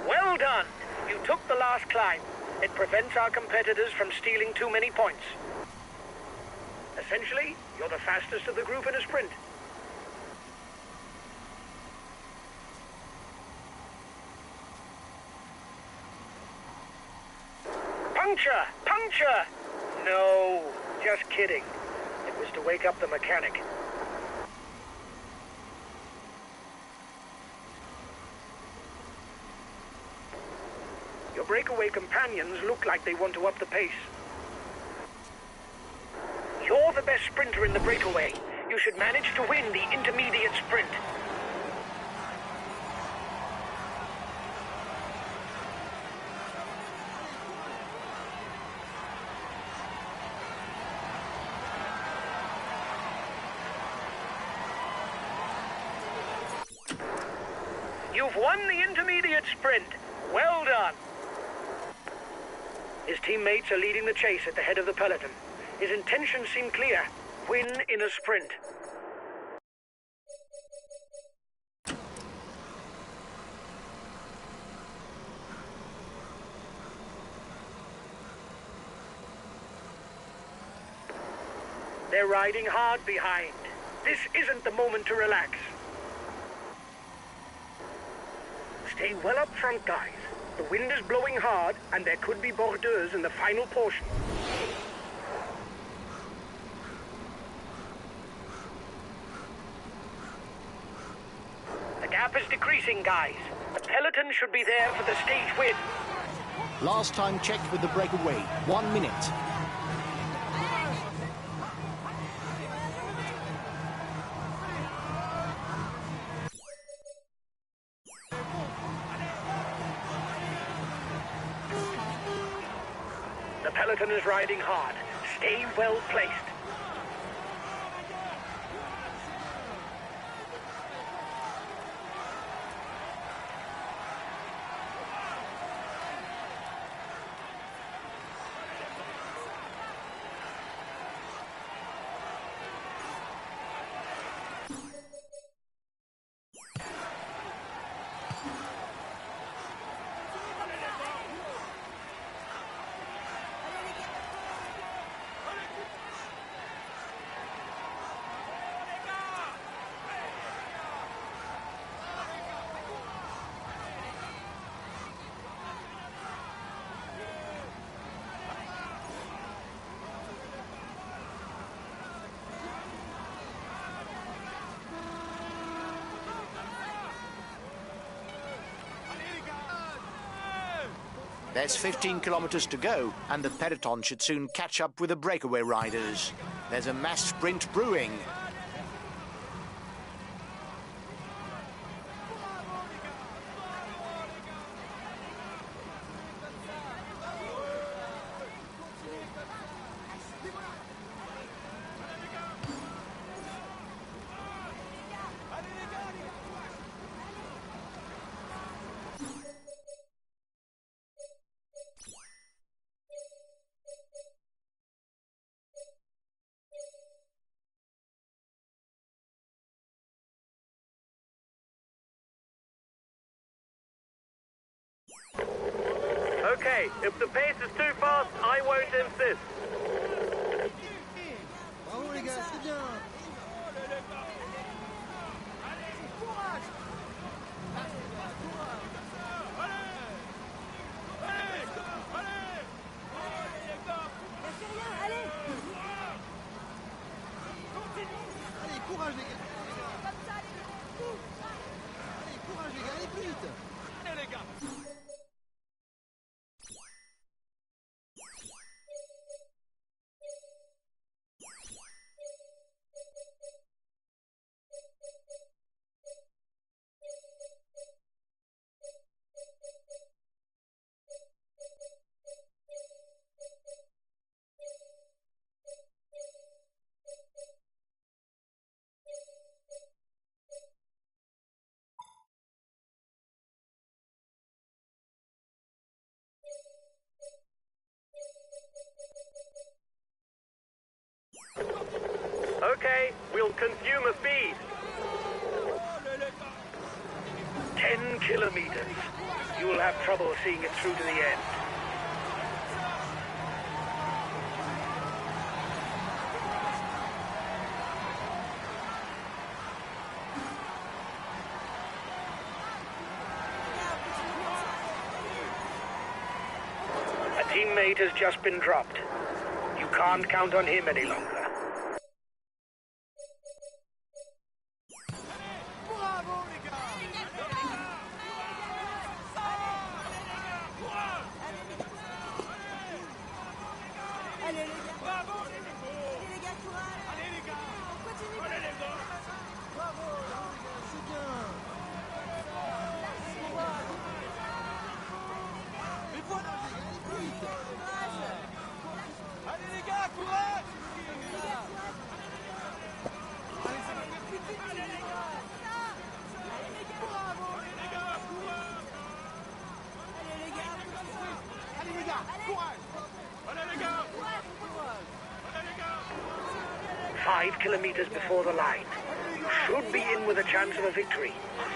Well done! You took the last climb. It prevents our competitors from stealing too many points. Essentially, you're the fastest of the group in a sprint. Puncture! Puncture! No, just kidding. It was to wake up the mechanic. Your breakaway companions look like they want to up the pace. You're the best sprinter in the breakaway. You should manage to win the intermediate sprint. You've won the intermediate sprint. Well done. His teammates are leading the chase at the head of the peloton. His intentions seem clear. Win in a sprint. They're riding hard behind. This isn't the moment to relax. Stay well up front, guys. The wind is blowing hard, and there could be borders in the final portion. The gap is decreasing, guys. The peloton should be there for the stage win. Last time checked with the breakaway, 1 minute. The peloton is riding hard. Stay well placed. There's 15 kilometers to go, and the peloton should soon catch up with the breakaway riders. There's a mass sprint brewing. Okay, if the pace is too fast, I won't insist. Bravo les gars, c'est bien. Allez, courage les gars. Allez, courage les gars, allez plus vite. Allez les gars. Okay, we'll consume a feed. 10 kilometers. You'll have trouble seeing it through to the end. A teammate has just been dropped. You can't count on him any longer. Allez les gars. Bravo. Allez les gars, courage. Allez les gars. On continue. Allez les gars. Bravo. C'est bien. Mais voilà, allez plus vite. Courage. Allez les gars, courage. Les gars, courage. Allez, ça va faire plus vite. Allez les gars. Allez les gars. Bravo. Allez les gars, courage. Allez les gars, Allez les gars, courage. Allez les gars. Allez les gars. 5 kilometers before the line. You should be in with a chance of a victory.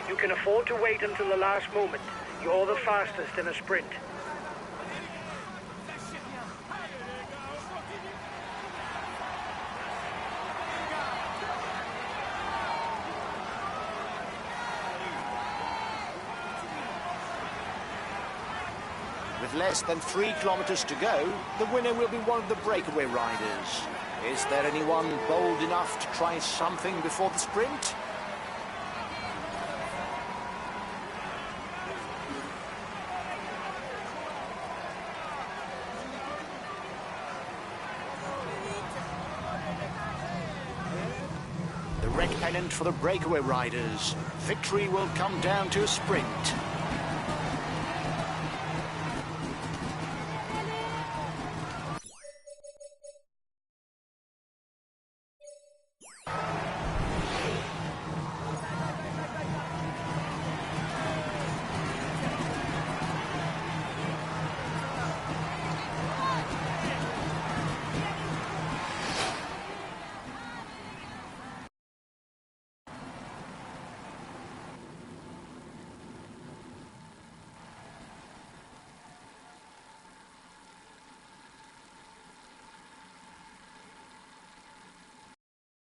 You can afford to wait until the last moment. You're the fastest in a sprint. With less than 3 kilometers to go, the winner will be one of the breakaway riders. Is there anyone bold enough to try something before the sprint? The red pennant for the breakaway riders. Victory will come down to a sprint.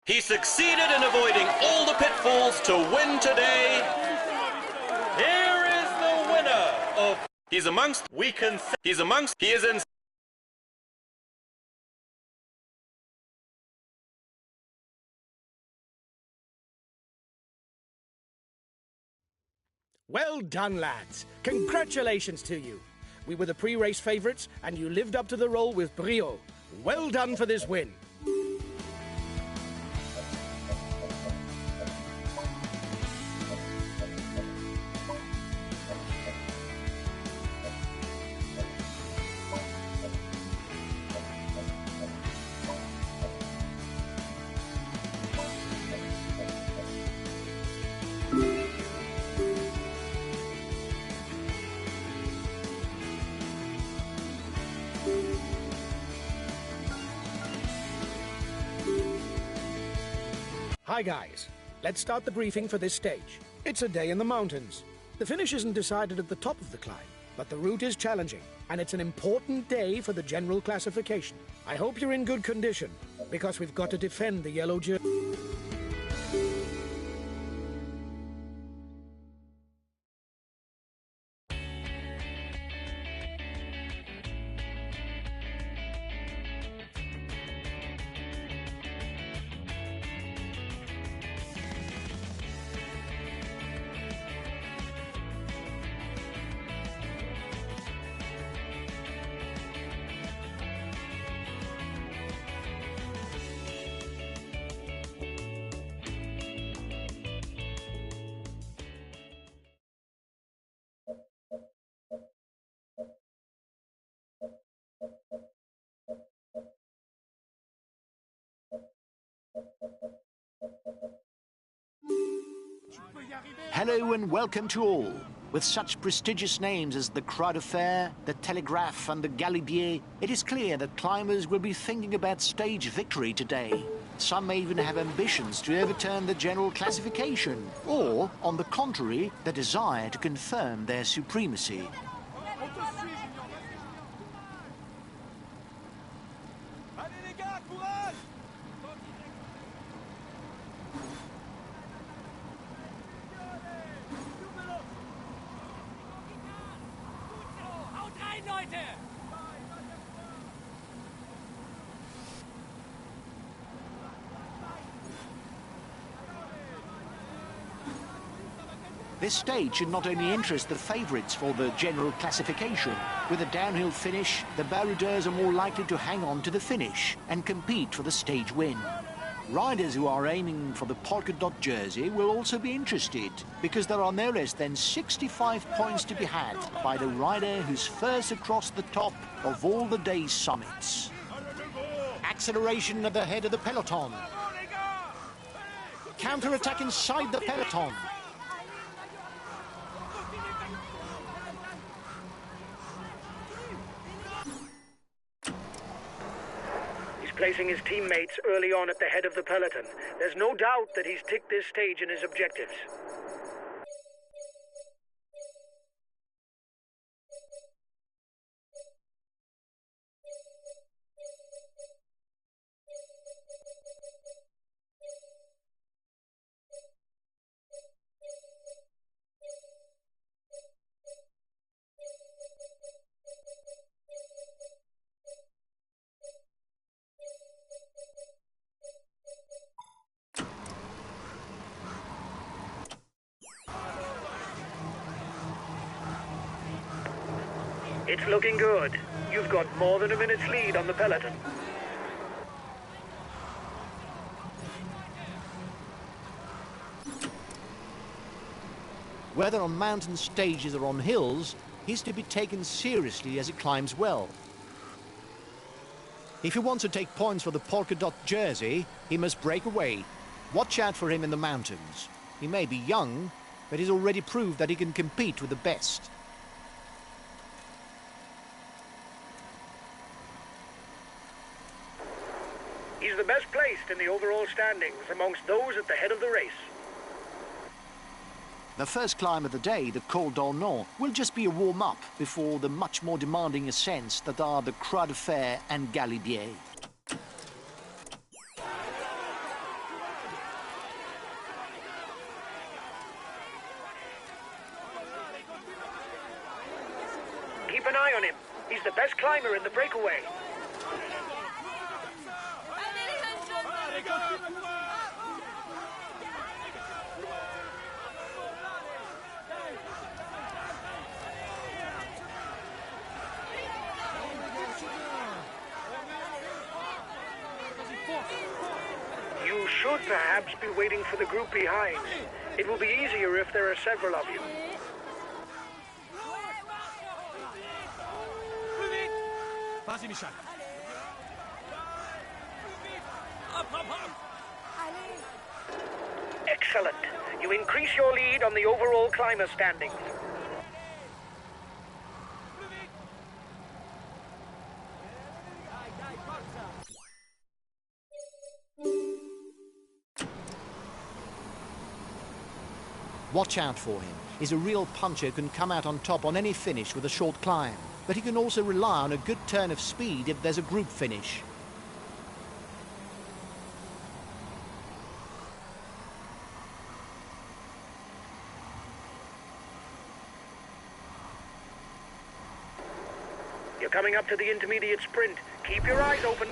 He succeeded in avoiding all the pitfalls to win today. Here is the winner of... He's amongst... We can... He's amongst... He is in... Well done, lads. Congratulations to you. We were the pre-race favourites, and you lived up to the role with brio. Well done for this win. Hi guys, let's start the briefing for this stage. It's a day in the mountains. The finish isn't decided at the top of the climb, but the route is challenging, and it's an important day for the general classification. I hope you're in good condition, because we've got to defend the yellow jersey. Hello and welcome to all. With such prestigious names as the Croix de Fer, the Telegraph and the Galibier, it is clear that climbers will be thinking about stage victory today. Some may even have ambitions to overturn the general classification, or, on the contrary, the desire to confirm their supremacy. Allez les gars, courage! Haut rein, Leute! This stage should not only interest the favourites for the general classification. With a downhill finish, the baroudeurs are more likely to hang on to the finish and compete for the stage win. Riders who are aiming for the polka dot jersey will also be interested, because there are no less than 65 points to be had by the rider who's first across the top of all the day's summits. Acceleration at the head of the peloton. Counter-attack inside the peloton. Placing his teammates early on at the head of the peloton. There's no doubt that he's ticked this stage in his objectives. It's looking good. You've got more than a minute's lead on the peloton. Whether on mountain stages or on hills, he's to be taken seriously as he climbs well. If he wants to take points for the polka dot jersey, he must break away. Watch out for him in the mountains. He may be young, but he's already proved that he can compete with the best. He's the best placed in the overall standings amongst those at the head of the race. The first climb of the day, the Col d'Ornon, will just be a warm-up before the much more demanding ascents that are the Croix de Fer and Galibier. Keep an eye on him. He's the best climber in the breakaway. perhaps be waiting for the group behind. It will be easier if there are several of you. Vas-y, Michel. Hop, hop, hop. Excellent. You increase your lead on the overall climber standings. Watch out for him. He's a real puncher who can come out on top on any finish with a short climb. But he can also rely on a good turn of speed if there's a group finish. You're coming up to the intermediate sprint. Keep your eyes open.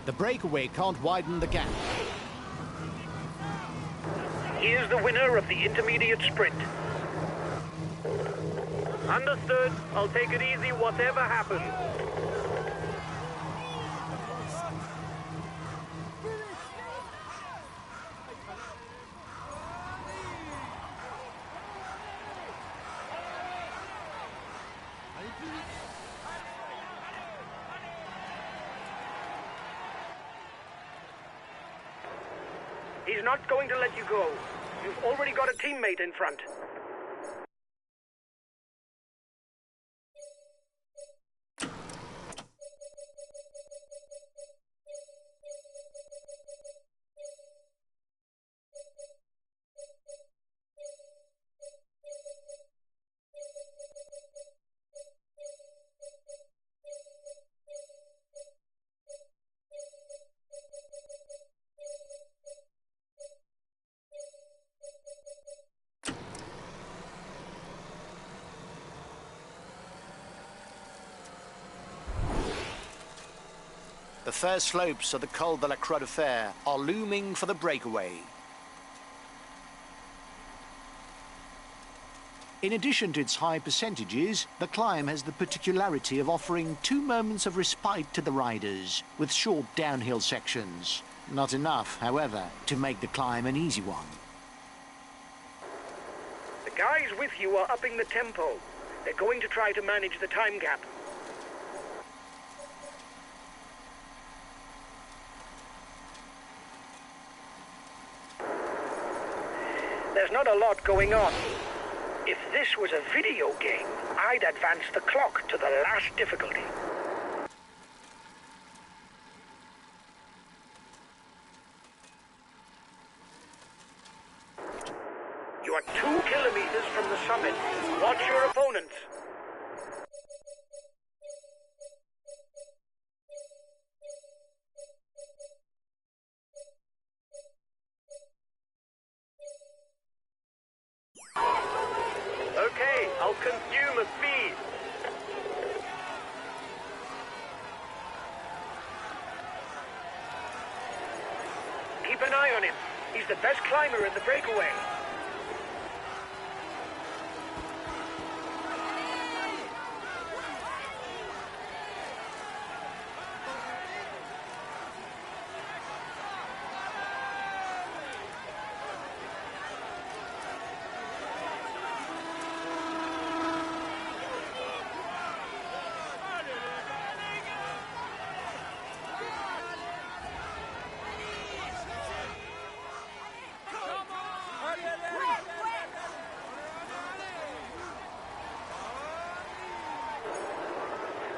The breakaway can't widen the gap. Here's the winner of the intermediate sprint. Understood. I'll take it easy whatever happens. He's not going to let you go. You've already got a teammate in front. The first slopes of the Col de la Croix de Fer are looming for the breakaway. In addition to its high percentages, the climb has the particularity of offering 2 moments of respite to the riders, with short downhill sections. Not enough, however, to make the climb an easy one. The guys with you are upping the tempo. They're going to try to manage the time gap. There's not a lot going on. If this was a video game, I'd advance the clock to the last difficulty. You are 2 kilometers from the summit. Watch your opponents. Okay, I'll consume a speed. Keep an eye on him. He's the best climber in the breakaway.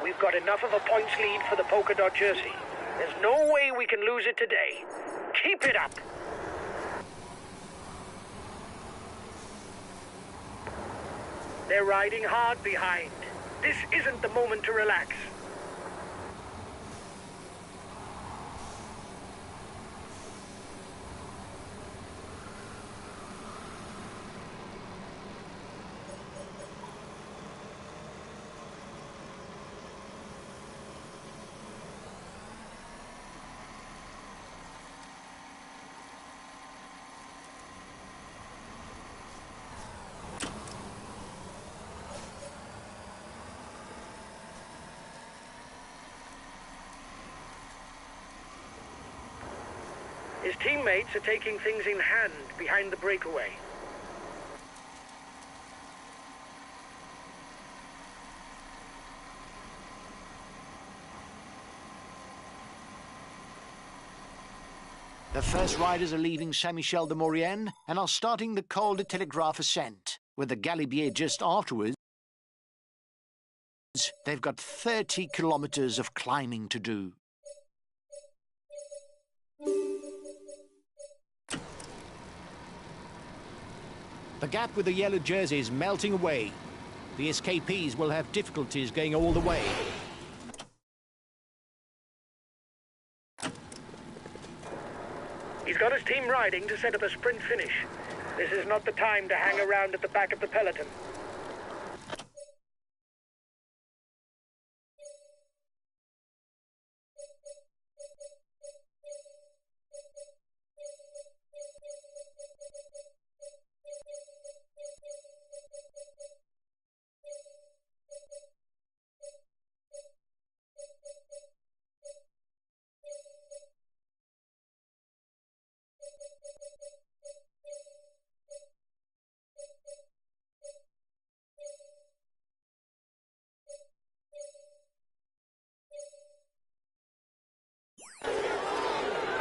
We've got enough of a points lead for the polka dot jersey. There's no way we can lose it today. Keep it up. They're riding hard behind. This isn't the moment to relax. His teammates are taking things in hand behind the breakaway. The first riders are leaving Saint-Michel-de-Maurienne and are starting the Col de Telegraph ascent, with the Galibier just afterwards. They've got 30 kilometers of climbing to do. The gap with the yellow jersey is melting away. The escapees will have difficulties going all the way. He's got his team riding to set up a sprint finish. This is not the time to hang around at the back of the peloton.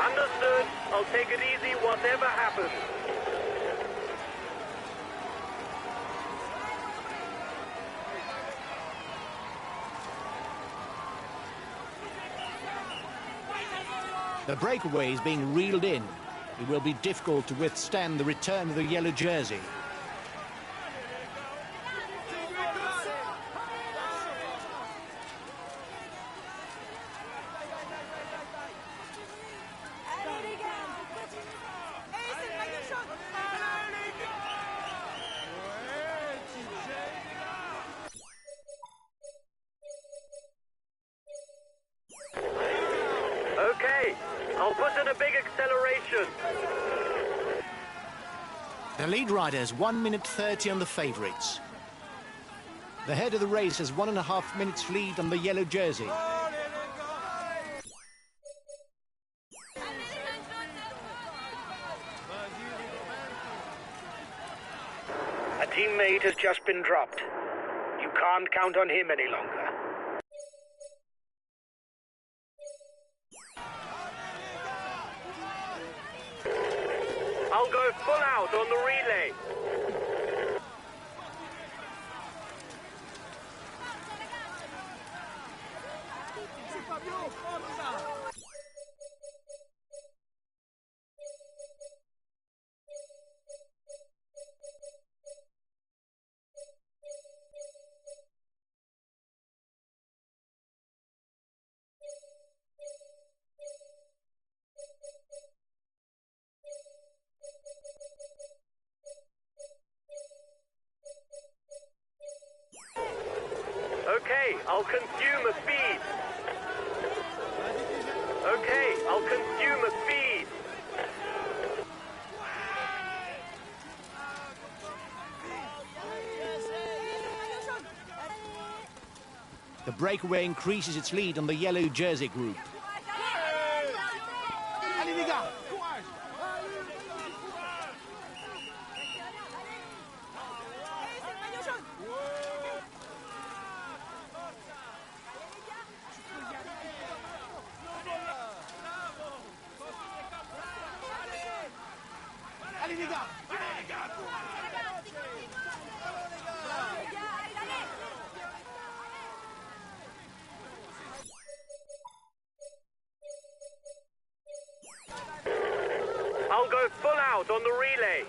Understood. I'll take it easy, whatever happens. The breakaway is being reeled in. It will be difficult to withstand the return of the yellow jersey. Okay, I'll put in a big acceleration. The lead rider has 1 minute 30 on the favourites. The head of the race has 1.5 minutes lead on the yellow jersey. A teammate has just been dropped. You can't count on him any longer. I'll go full out on the relay. Okay, I'll consume a feed. Okay, I'll consume a feed. The breakaway increases its lead on the yellow jersey group. Allez les gars, courage. Allez les gars, I'll go full out on the relay.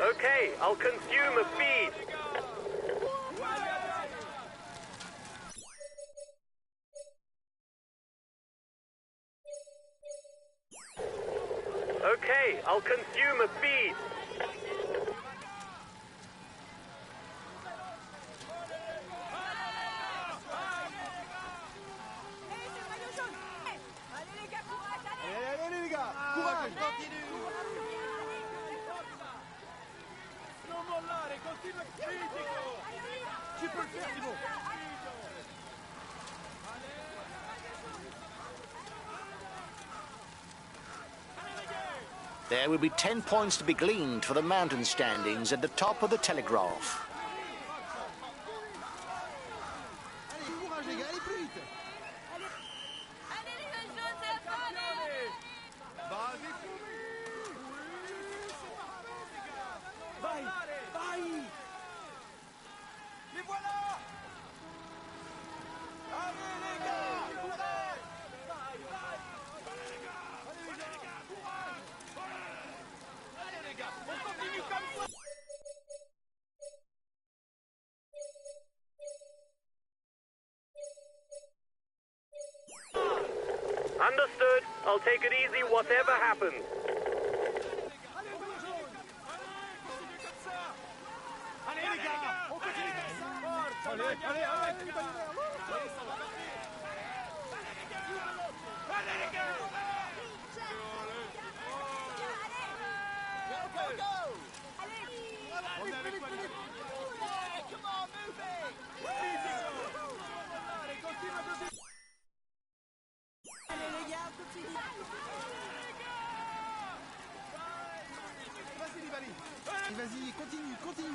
Okay, I'll consume a feed. Okay, I'll consume a feed. Non mollare, continua critico! Ci puoi il fermo! There will be 10 points to be gleaned for the mountain standings at the top of the telegraph. Understood. I'll take it easy whatever happens.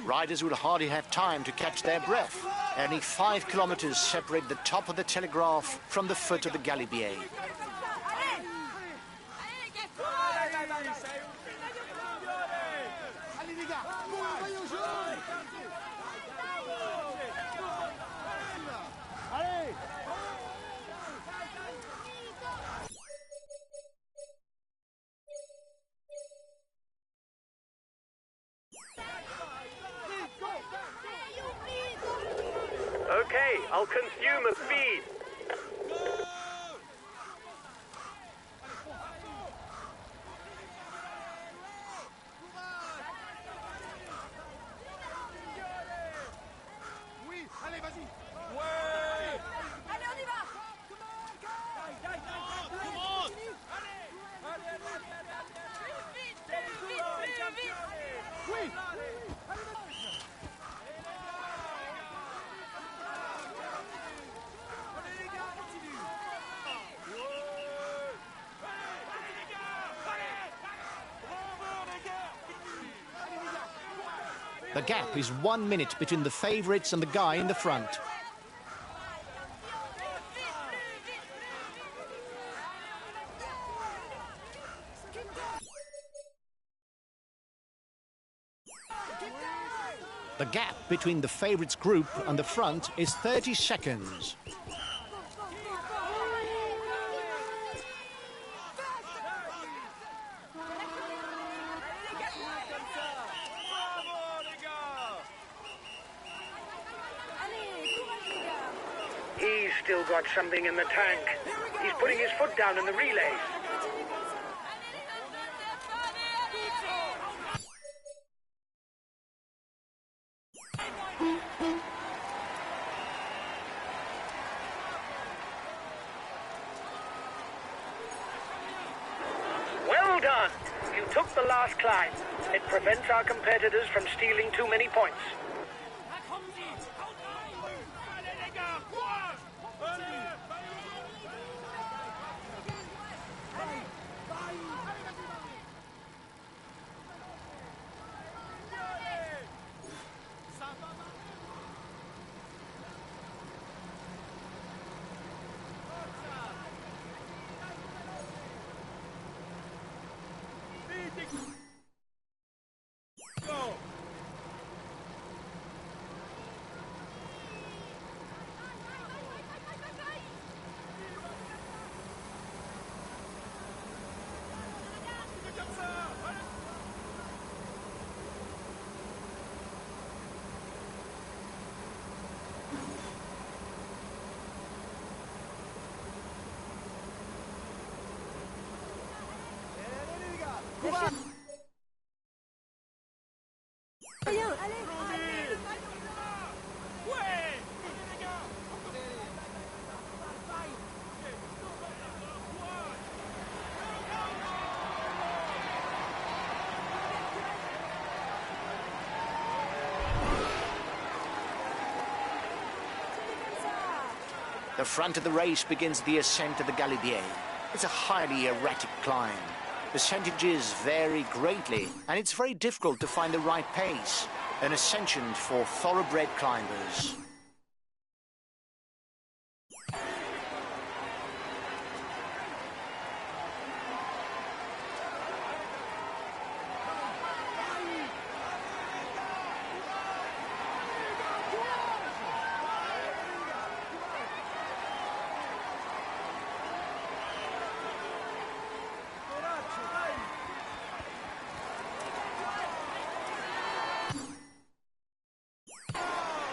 Riders will hardly have time to catch their breath. Only 5 kilometers separate the top of the telegraph from the foot of the Galibier. Okay, I'll consume a speed. The gap is 1 minute between the favourites and the guy in the front. The gap between the favourites group and the front is 30 seconds. He's still got something in the tank. He's putting his foot down in the relays. Well done! You took the last climb. It prevents our competitors from stealing too many points. The front of the race begins the ascent of the Galibier. It's a highly erratic climb. Percentages vary greatly, and it's very difficult to find the right pace. An ascension for thoroughbred climbers.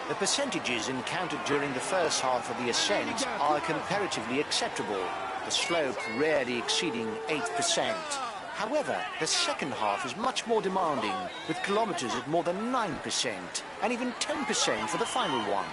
The percentages encountered during the first half of the ascent are comparatively acceptable, the slope rarely exceeding 8%. However, the second half is much more demanding, with kilometers at more than 9%, and even 10% for the final one.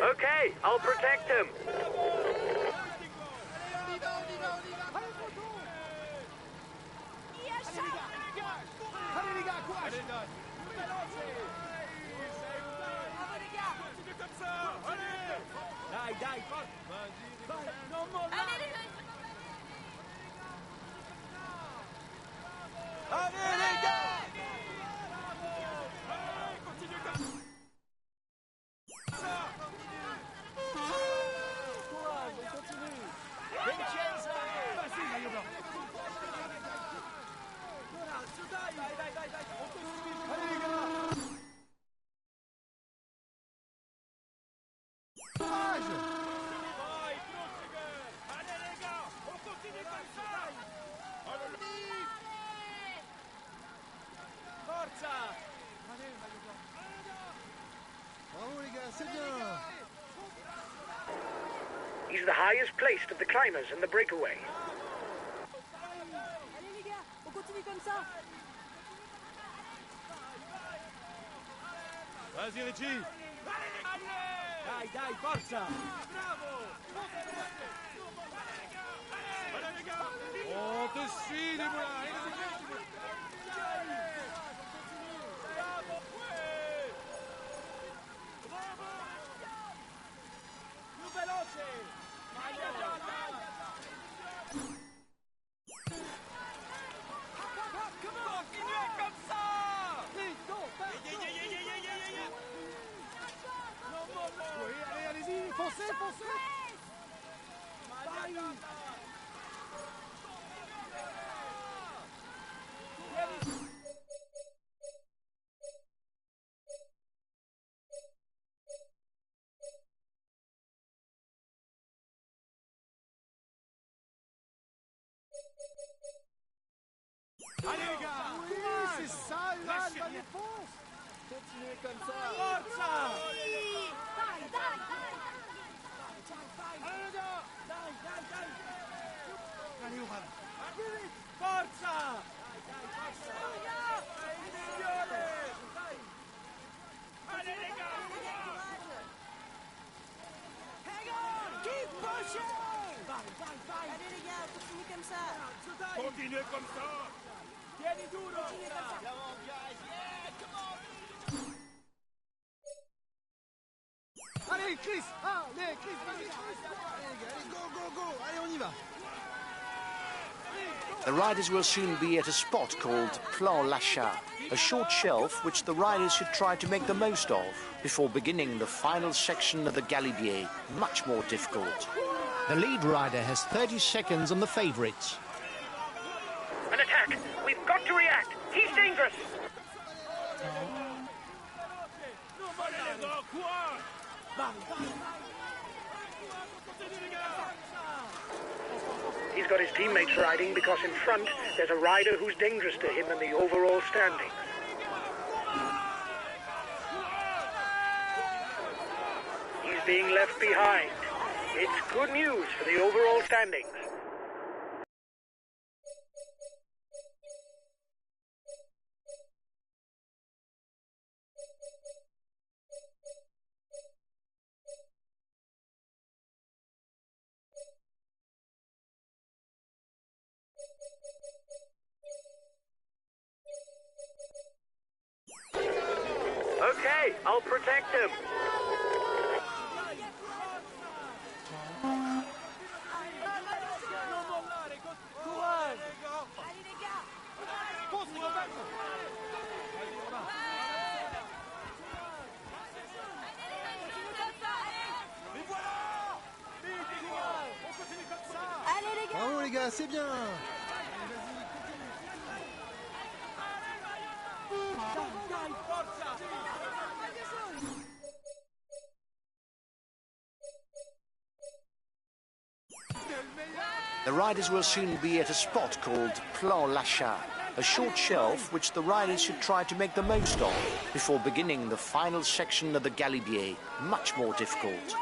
Okay, I'll protect him. He's the highest placed of the climbers in the breakaway. Allez les gars, on continue comme ça. Vas-y Richie. Dai, dai, forza. Bravo. Allez les gars. On te suit les moulins. Allez les gars, courage. C'est ça, là, allez, fonce. Continuez comme ça. Forza. Allez les gars. Allez, Oral. Forza. Allez les gars. Hang on, keep pushing. Allez les gars, continue comme ça. Continuez comme ça. Tieni duro. Allez, Chris! Allez, Chris, vas-y, Chris! Allez, gars, allez, go, go, go! Allez, on y va! The riders will soon be at a spot called Plan Lachat, a short shelf which the riders should try to make the most of before beginning the final section of the Galibier, much more difficult. The lead rider has 30 seconds on the favourites. An attack! We've got to react! He's dangerous! The He's got his teammates riding because in front there's a rider who's dangerous to him in the overall standings. He's being left behind. It's good news for the overall standings. Okay, I'll protect him. Bravo les gars, c'est bien. The riders will soon be at a spot called Plan Lachat, a short shelf which the riders should try to make the most of before beginning the final section of the Galibier, much more difficult.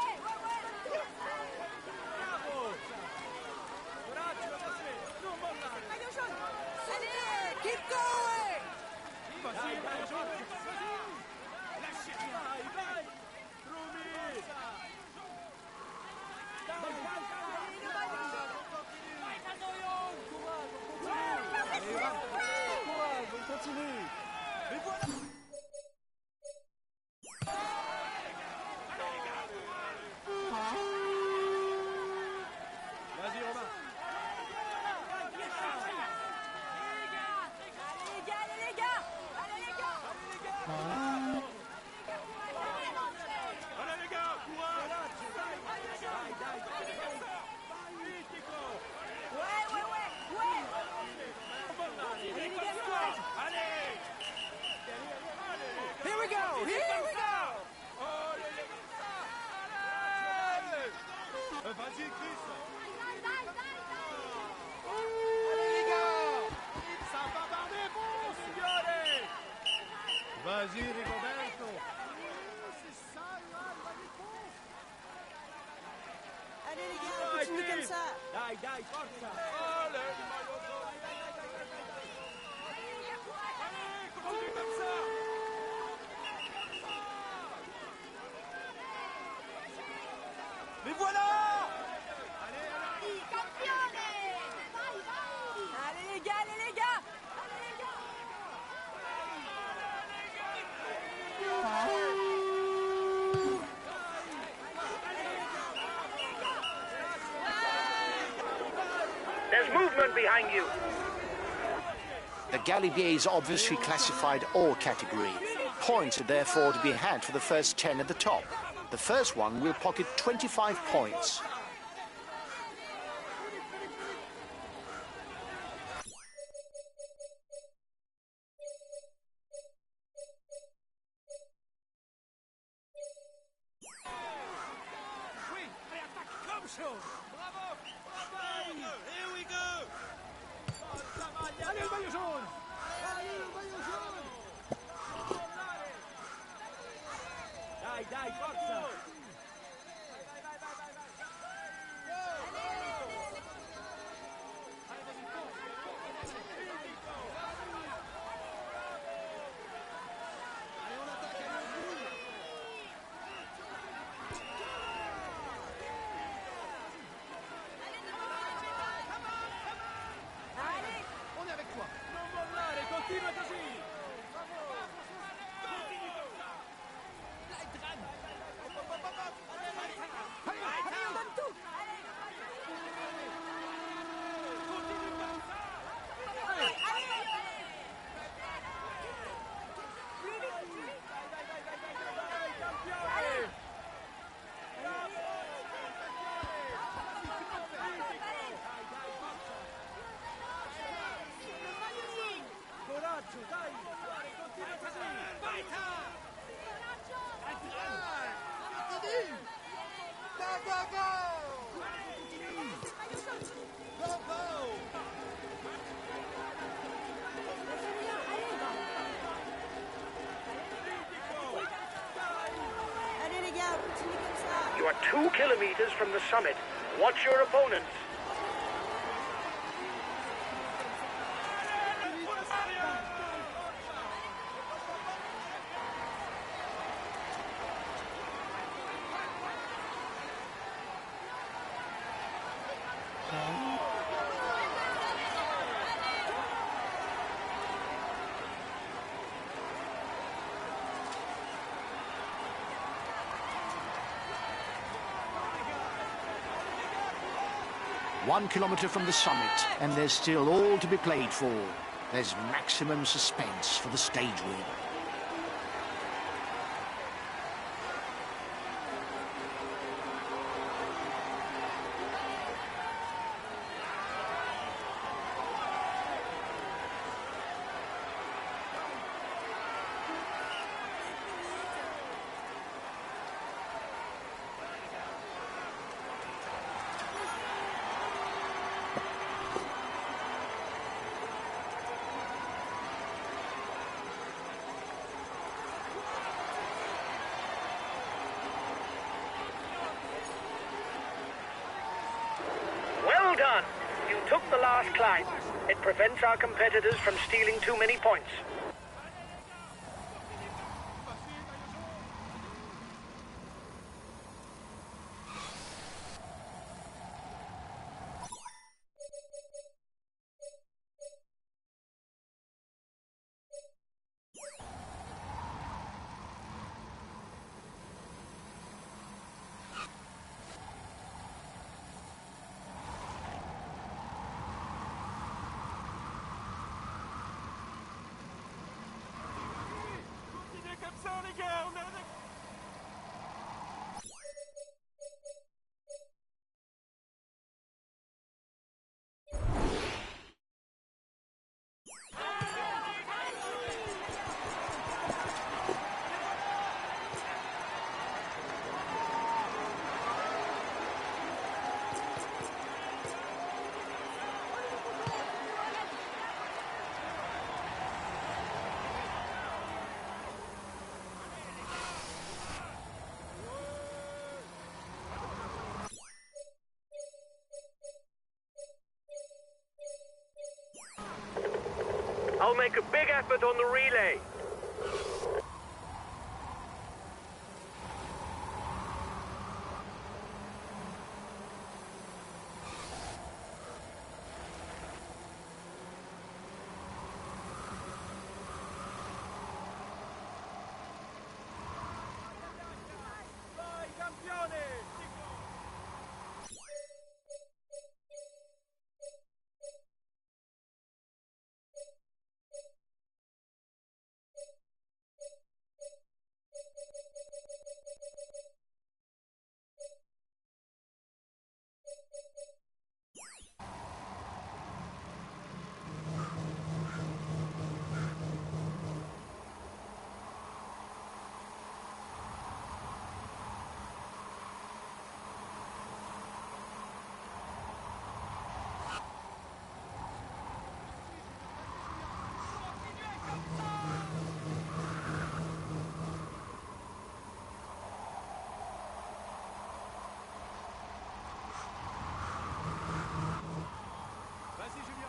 Vas-y, Chris. Allez les gars, ça va barder, bon, signore. Vas-y, Rigoberto. C'est ça, là, vas-y, fonce. Allez les gars, continue comme ça. Dai, dai, forza. Allez, il maillot jaune. Allez, continue comme ça. Mais voilà. Allez les gars, allez les gars. Allez les gars. There's movement behind you. The Galibier is obviously classified all category. Points are therefore to be had for the first 10 at the top. The first one will pocket 25 points. Oui, allez, attaque comme chaud. Bravo. Here we go. Allez, le maillot jaune. Allez, le maillot jaune. Dai, dai, forza. Allez, on attaque, allez, on brûle. Allez. On est avec toi. Non mollare, continua così. Allez, on donne tout. Allez. Allez. Coraggio, dai. 2 kilometers from the summit. Watch your opponents. One kilometre from the summit, and there's still all to be played for. There's maximum suspense for the stage win. Well done. You took the last climb. It prevents our competitors from stealing too many points. Continuez comme ça, les gars, on a un... I'll make a big effort on the relay. Vai, campione! Vas-y, Julien!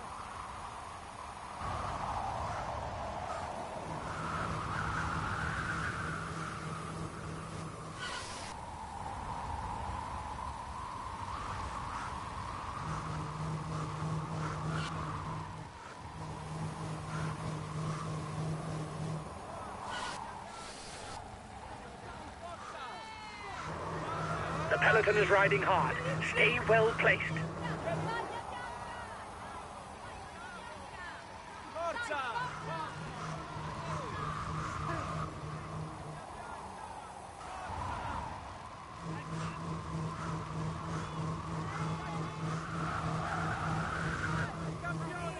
The peloton is riding hard. Stay well placed. Forza! Allez, on y va.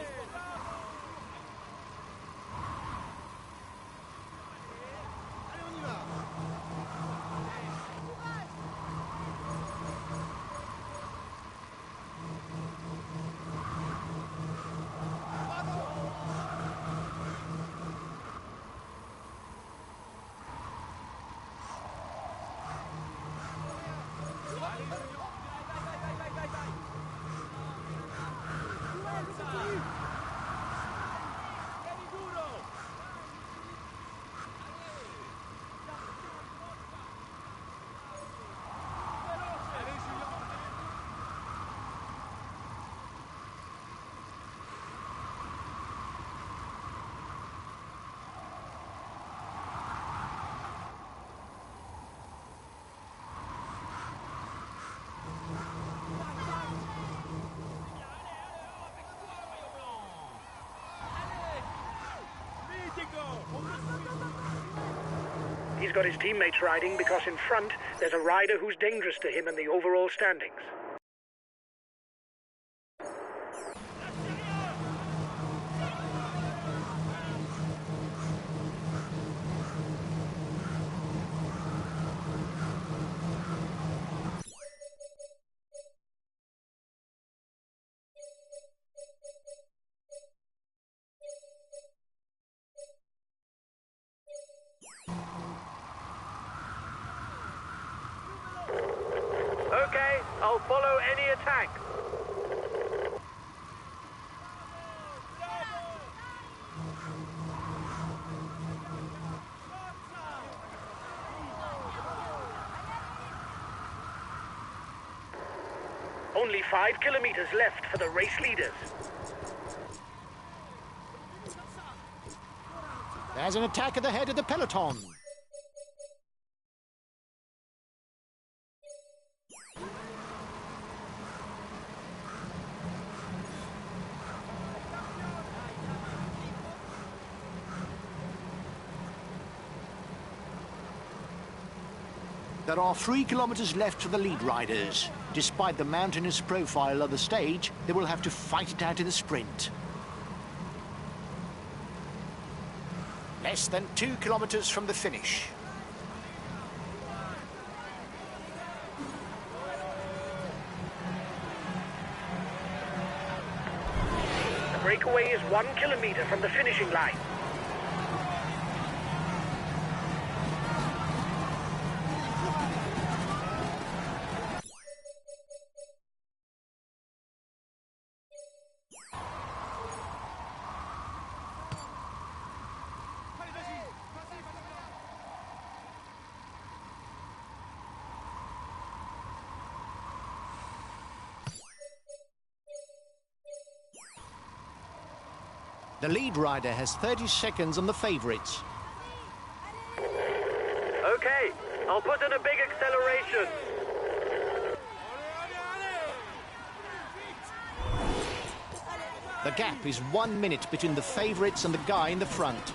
he's got his teammates riding because in front there's a rider who's dangerous to him in the overall standings. Okay, I'll follow any attack. Only 5 kilometers left for the race leaders. There's an attack at the head of the peloton. There are 3 kilometers left for the lead riders. Despite the mountainous profile of the stage, they will have to fight it out in the sprint. Less than 2 kilometers from the finish. The breakaway is 1 kilometer from the finishing line. The lead rider has 30 seconds on the favourites. Okay, I'll put in a big acceleration. The gap is 1 minute between the favourites and the guy in the front.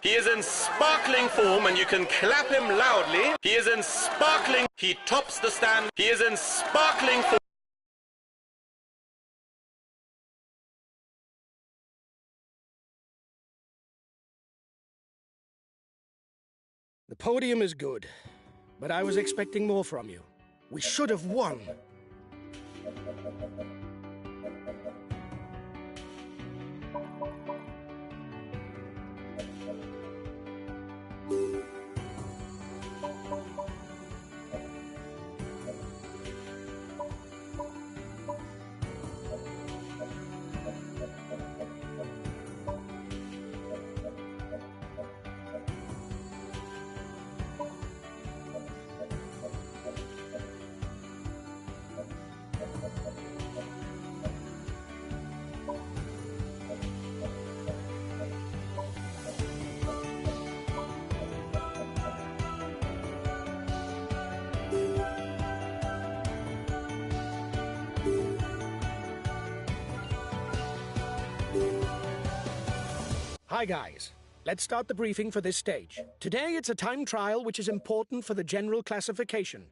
He is in sparkling form and you can clap him loudly. He is in sparkling. He tops the stand. He is in sparkling form. The podium is good, but I was expecting more from you. We should have won. Hi guys, let's start the briefing for this stage. Today it's a time trial which is important for the general classification.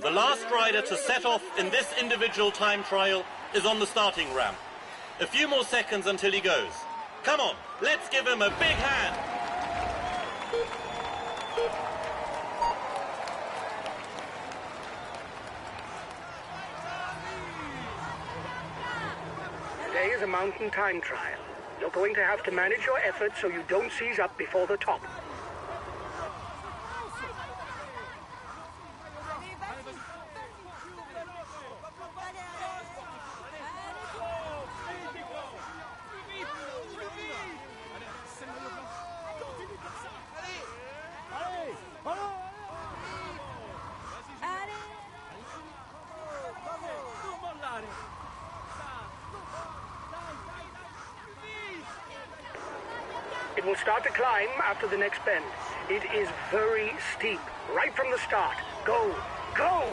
The last rider to set off in this individual time trial is on the starting ramp. A few more seconds until he goes. Come on, let's give him a big hand. Today is a mountain time trial. You're going to have to manage your efforts so you don't seize up before the top. It will start to climb after the next bend. It is very steep, right from the start. Go, go!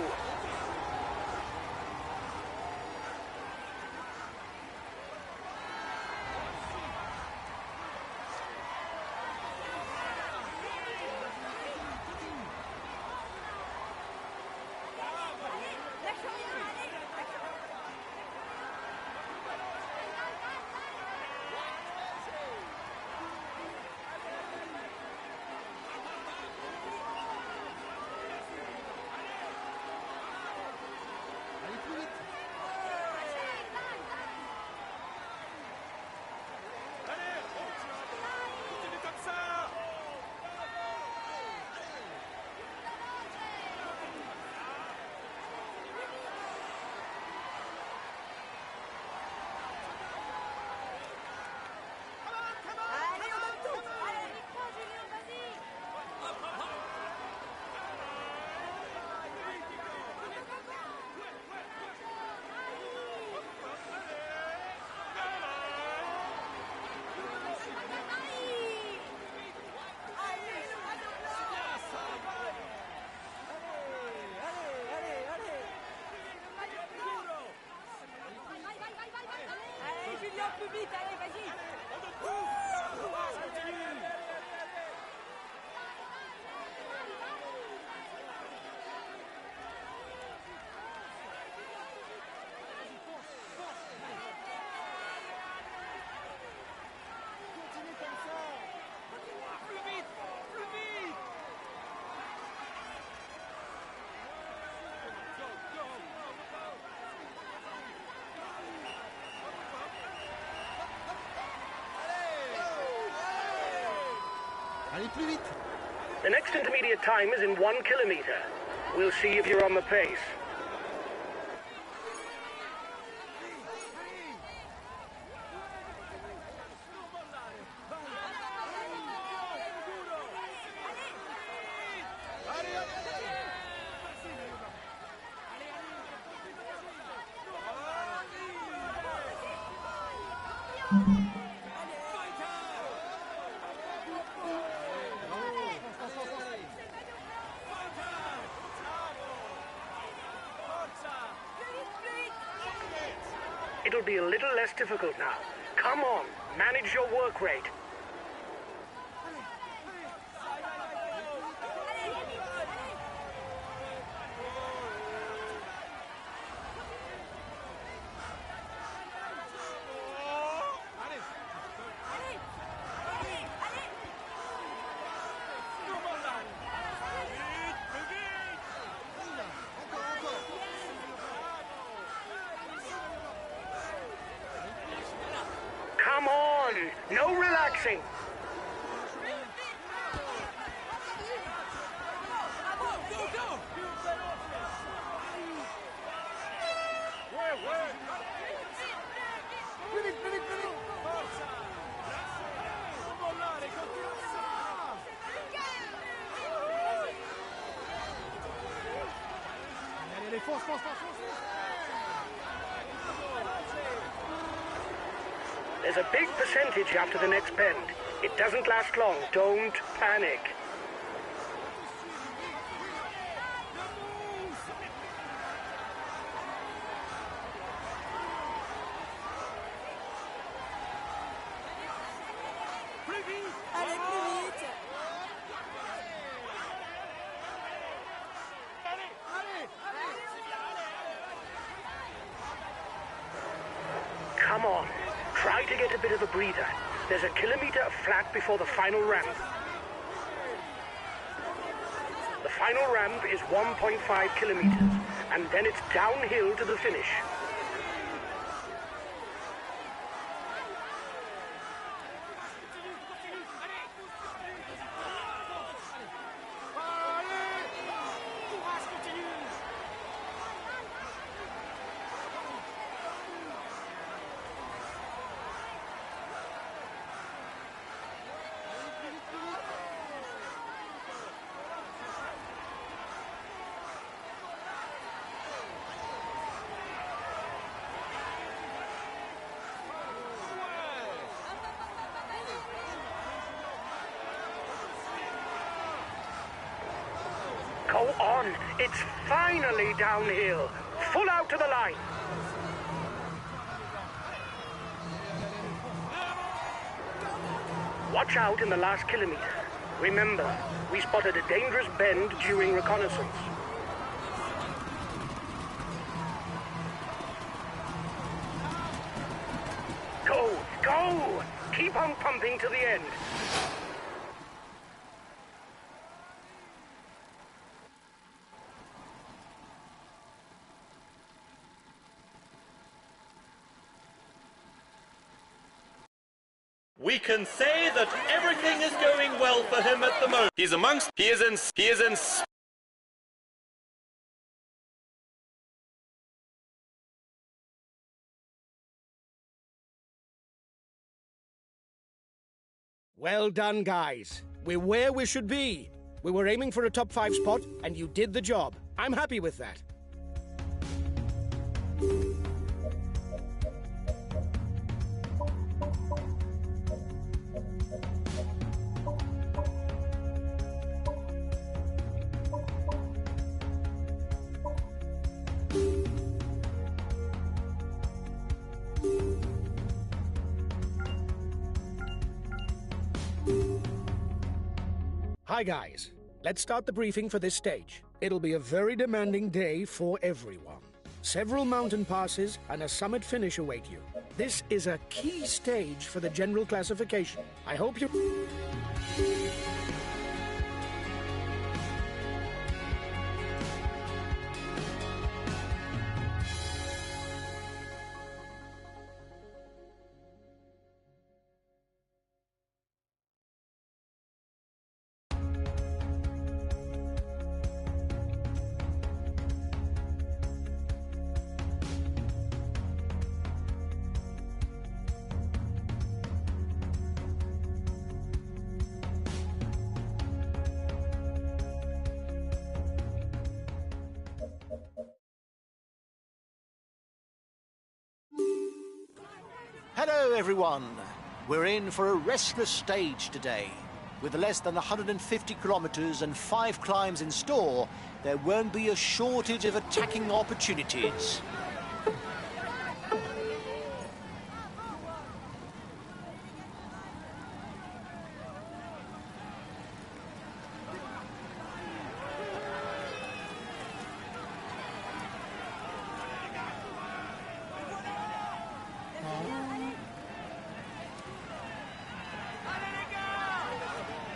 The next intermediate time is in 1 kilometer. We'll see if you're on the pace. It'll be a little less difficult now. Come on, manage your work rate. Come on, no relaxing. Force, force, force, force. There's a big percentage after the next bend. It doesn't last long. Don't panic. Allez, plus vite. Come on. Try to get a bit of a breather. There's a kilometer of flat before the final ramp. The final ramp is 1.5 kilometers, and then it's downhill to the finish. Go on. It's finally downhill. Full out to the line. Watch out in the last kilometer. Remember, we spotted a dangerous bend during reconnaissance. Go, go! Keep on pumping to the end. We can say that everything is going well for him at the moment. He is in. Well done, guys. We're where we should be. We were aiming for a top 5 spot, and you did the job. I'm happy with that. Hi guys, let's start the briefing for this stage. It'll be a very demanding day for everyone. Several mountain passes and a summit finish await you. This is a key stage for the general classification. I hope you... Hello, everyone. We're in for a restless stage today. With less than 150 kilometers and 5 climbs in store, there won't be a shortage of attacking opportunities.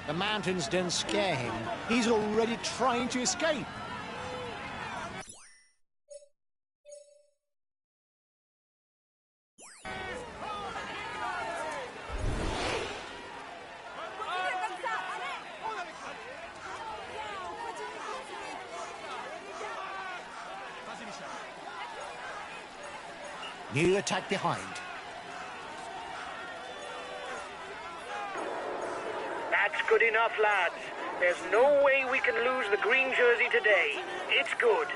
The mountains don't scare him. He's already trying to escape. New attack behind. That's good enough, lads. There's no way we can lose the green jersey today. It's good.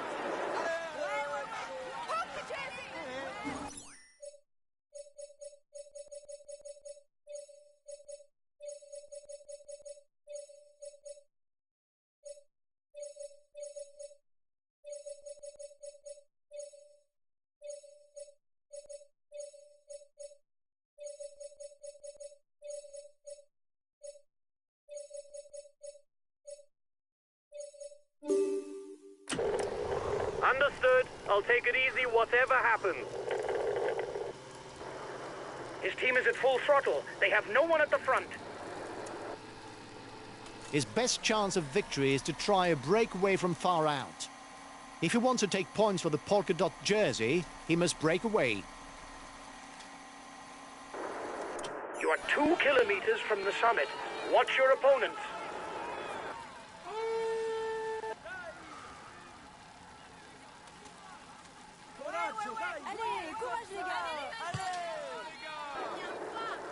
Understood. I'll take it easy whatever happens. His team is at full throttle. They have no one at the front. His best chance of victory is to try a breakaway from far out. If he wants to take points for the polka dot jersey, he must break away. You are 2 kilometers from the summit. Watch your opponents.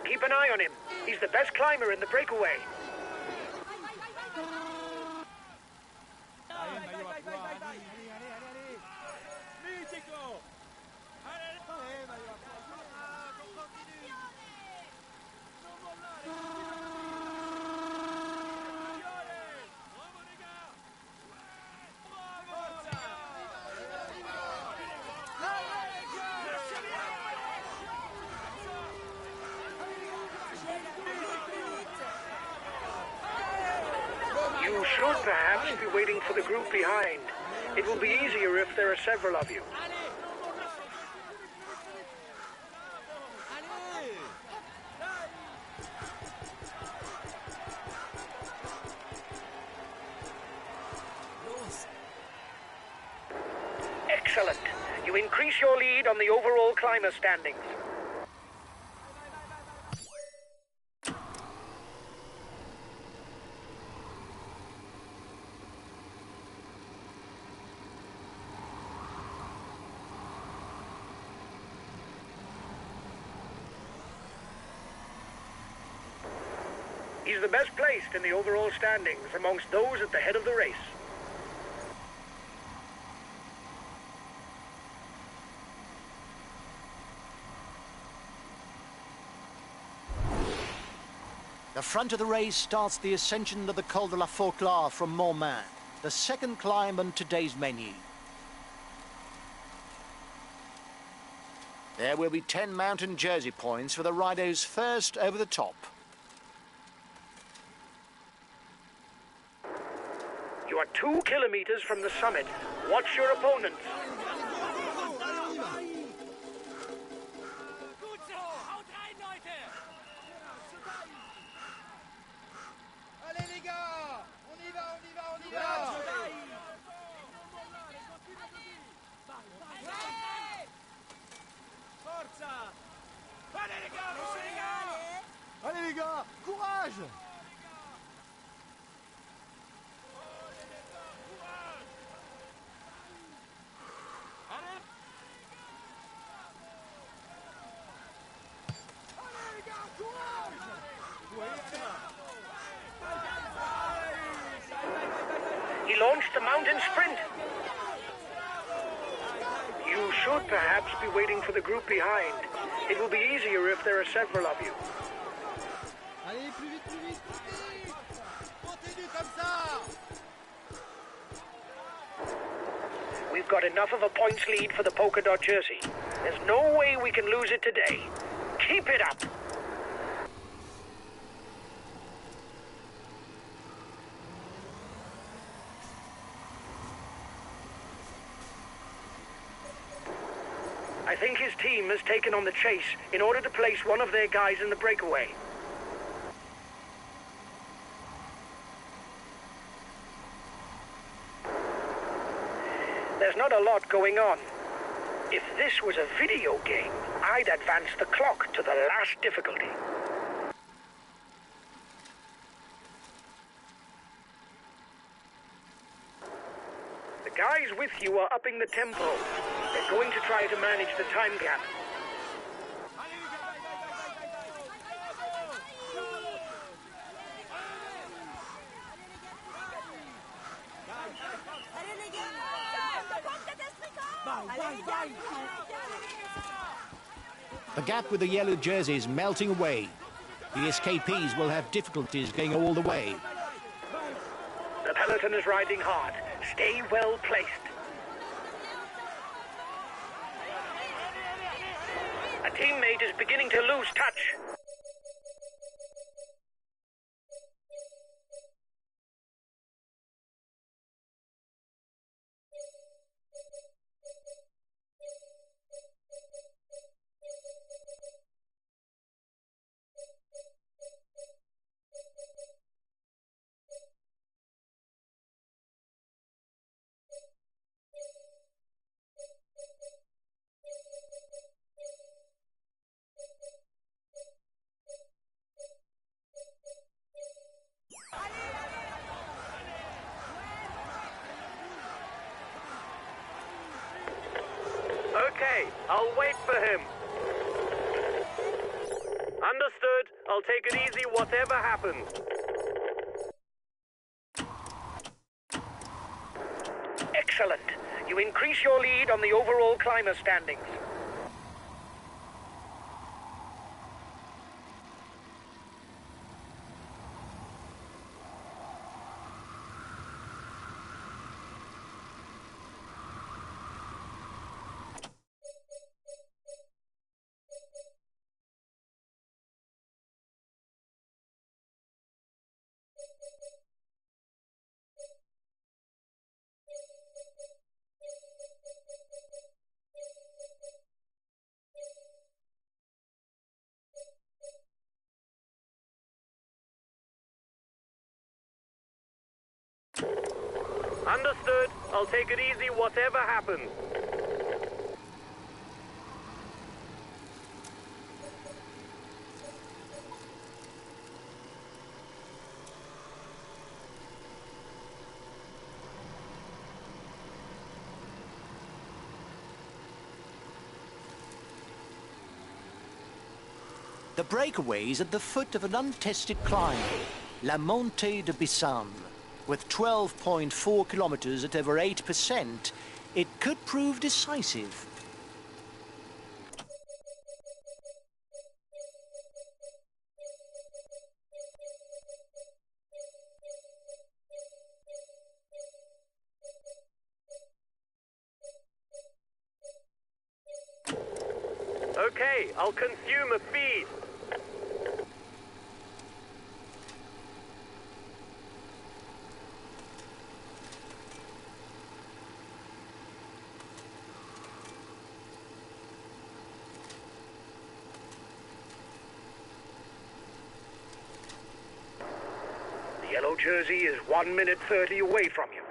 Keep an eye on him. He's the best climber in the breakaway. You should perhaps be waiting for the group behind. It will be easier if there are several of you. Excellent. You increase your lead on the overall climber standings. He's the best placed in the overall standings amongst those at the head of the race. The front of the race starts the ascension of the Col de la Folklore from Montmain, the second climb on today's menu. There will be 10 mountain jersey points for the riders first over the top. You are 2 kilometers from the summit. Watch your opponents. Gut so, haut rein, Leute! Allez les gars, on y va. Forza! Allez les gars, forza, les gars! Allez les gars, courage. He launched the mountain sprint. You should perhaps be waiting for the group behind. It will be easier if there are several of you. Allez, plus vite, plus vite, plus vite. Continue comme ça. We've got enough of a points lead for the polka dot jersey. There's no way we can lose it today. Keep it up. I think his team has taken on the chase in order to place one of their guys in the breakaway. There's not a lot going on. If this was a video game, I'd advance the clock to the last difficulty. The guys with you are upping the tempo. They're going to try to manage the time gap. The gap with the yellow jersey is melting away. The escapees will have difficulties going all the way. The peloton is riding hard. Stay well placed. A teammate is beginning to lose touch. Okay, I'll wait for him. Understood. I'll take it easy whatever happens. Excellent. You increase your lead on the overall climber standings. Understood. I'll take it easy whatever happens. The breakaway is at the foot of an untested climb, La Montée de Bissan. With 12.4 kilometers at over 8%, it could prove decisive. Okay, I'll consume a feed. The yellow jersey is 1 minute 30 away from you.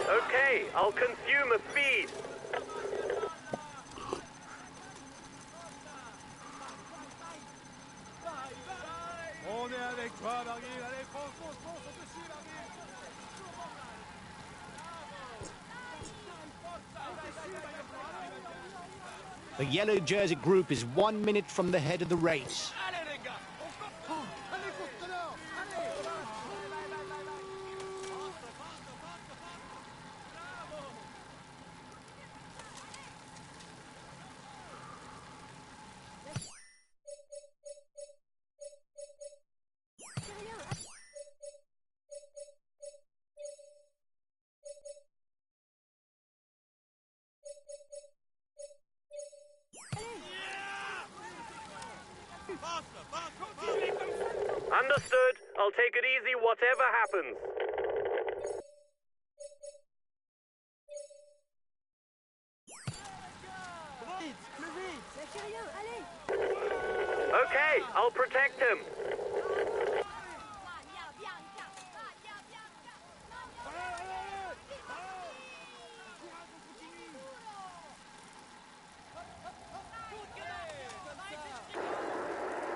Okay, I'll consume a feed. On est avec. avec toi, Marguerite. Allez, fonce, fonce, fonce, on te suit, Marguerite. The yellow jersey group is 1 minute from the head of the race. Allez, les gars, Allez, course-teneur. Allez. Understood. I'll take it easy whatever happens. Vite, plus vite. Lâchez rien, allez. Okay, I'll protect him.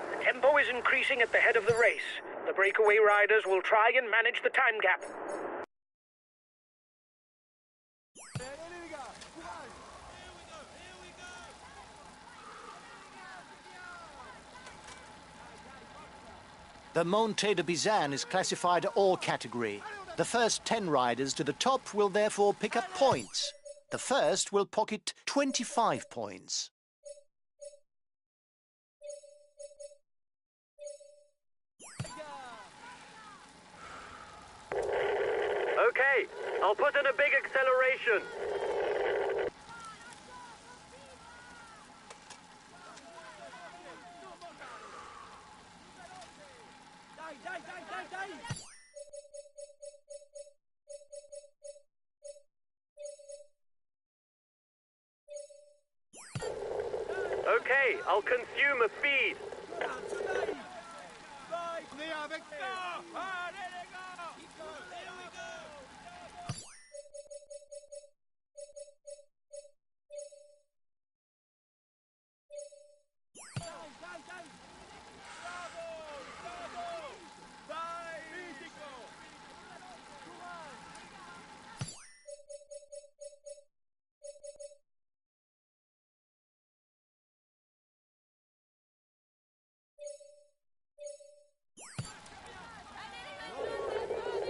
The tempo is increasing at the head of the race. The breakaway riders will try and manage the time gap. Allez, les gars, courage. The Montée de Bizan is classified all category. The first 10 riders to the top will therefore pick up points. The first will pocket 25 points. Okay, I'll put in a big acceleration. Okay, I'll consume a feed. Venez avec. allez, les gars.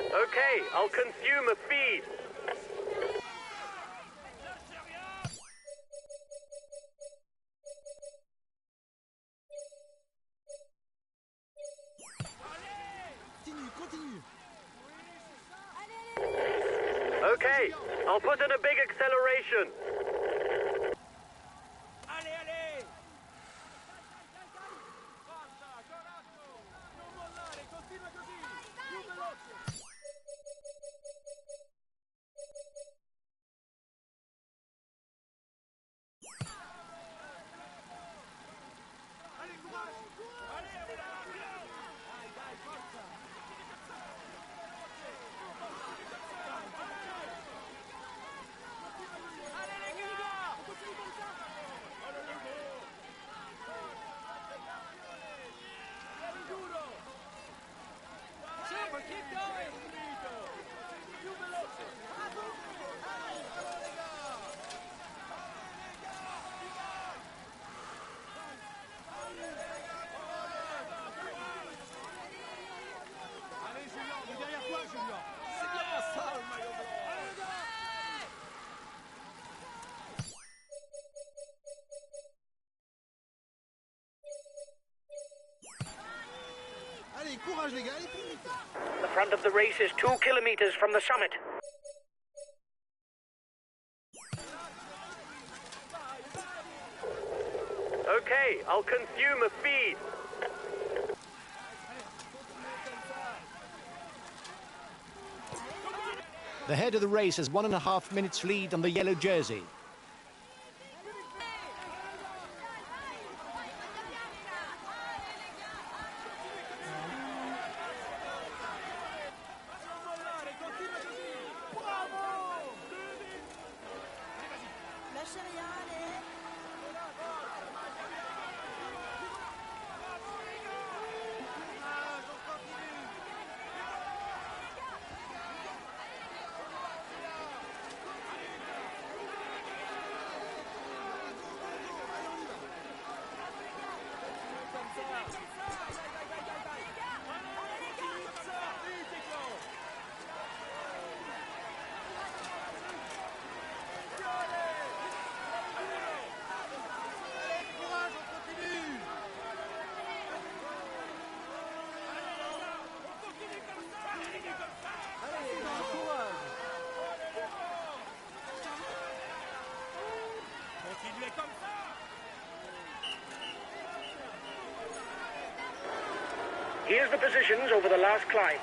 Okay, I'll consume a feed. Continue, continue. Okay, I'll put in a big acceleration. Allez, allez. Basta, coraggio. Non mollare, continua così. Più veloce. Allez, courage. Allez, allez, dai, dai, forza. Allez, les gars. On continue comme ça. Allez, les gars. Allez, duro. Super, keep going. Più veloce. Allez, Julien, on est derrière toi, Julien. C'est bien ça, le maillot blanc. Allez, courage, les gars, allez plus vite. The front of the race is 2 kilometers from the summit. Okay, I'll consume a feed. The head of the race has 1.5 minutes lead on the yellow jersey. Lâchez rien, allez. Here's the positions over the last climb.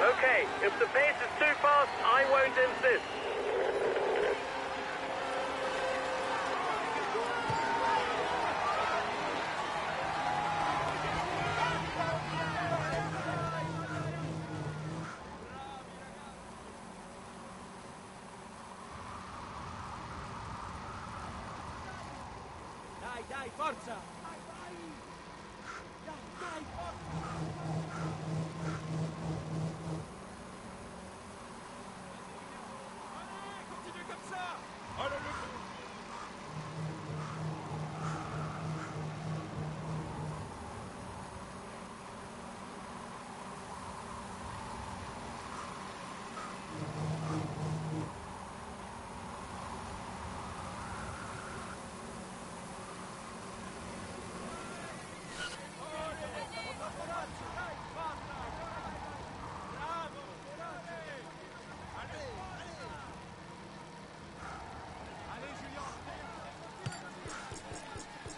Okay, if the pace is too fast, I won't insist. Dai, dai, forza! Vai, vai! Dai, dai, forza! Allez, continuez comme ça! Allez, le...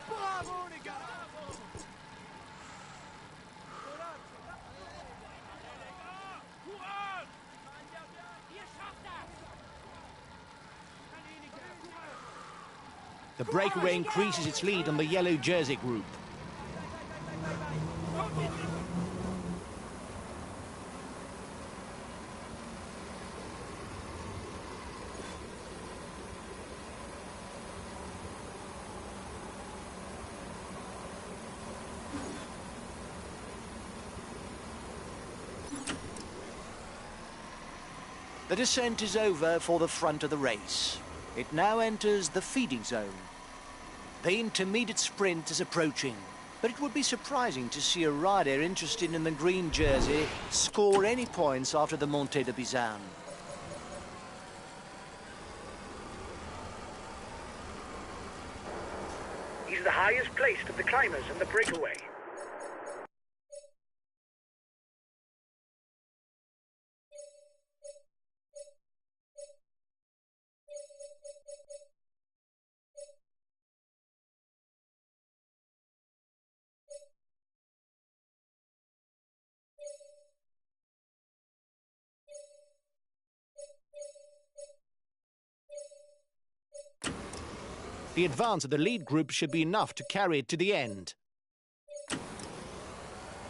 Bravo, les gars! Bravo! Courage! Ihr schafft das! Allez, les gars, courage! The breakaway increases its lead on the yellow jersey group. The descent is over for the front of the race. It now enters the feeding zone. The intermediate sprint is approaching, but it would be surprising to see a rider interested in the green jersey score any points after the Montée de Bizan. He's the highest placed of the climbers in the breakaway. The advance of the lead group should be enough to carry it to the end.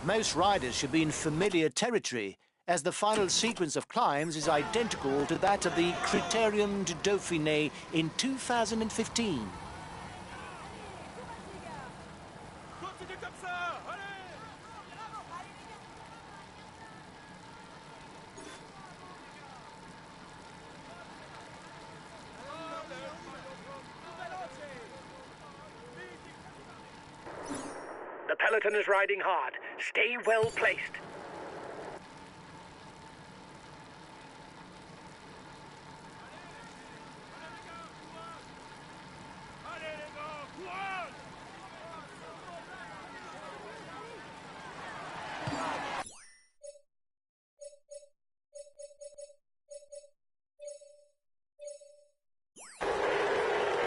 Most riders should be in familiar territory, as the final sequence of climbs is identical to that of the Critérium du Dauphiné in 2015. Continuez comme ça! Allez! peloton is riding hard. Stay well placed. Allez les gars, courage!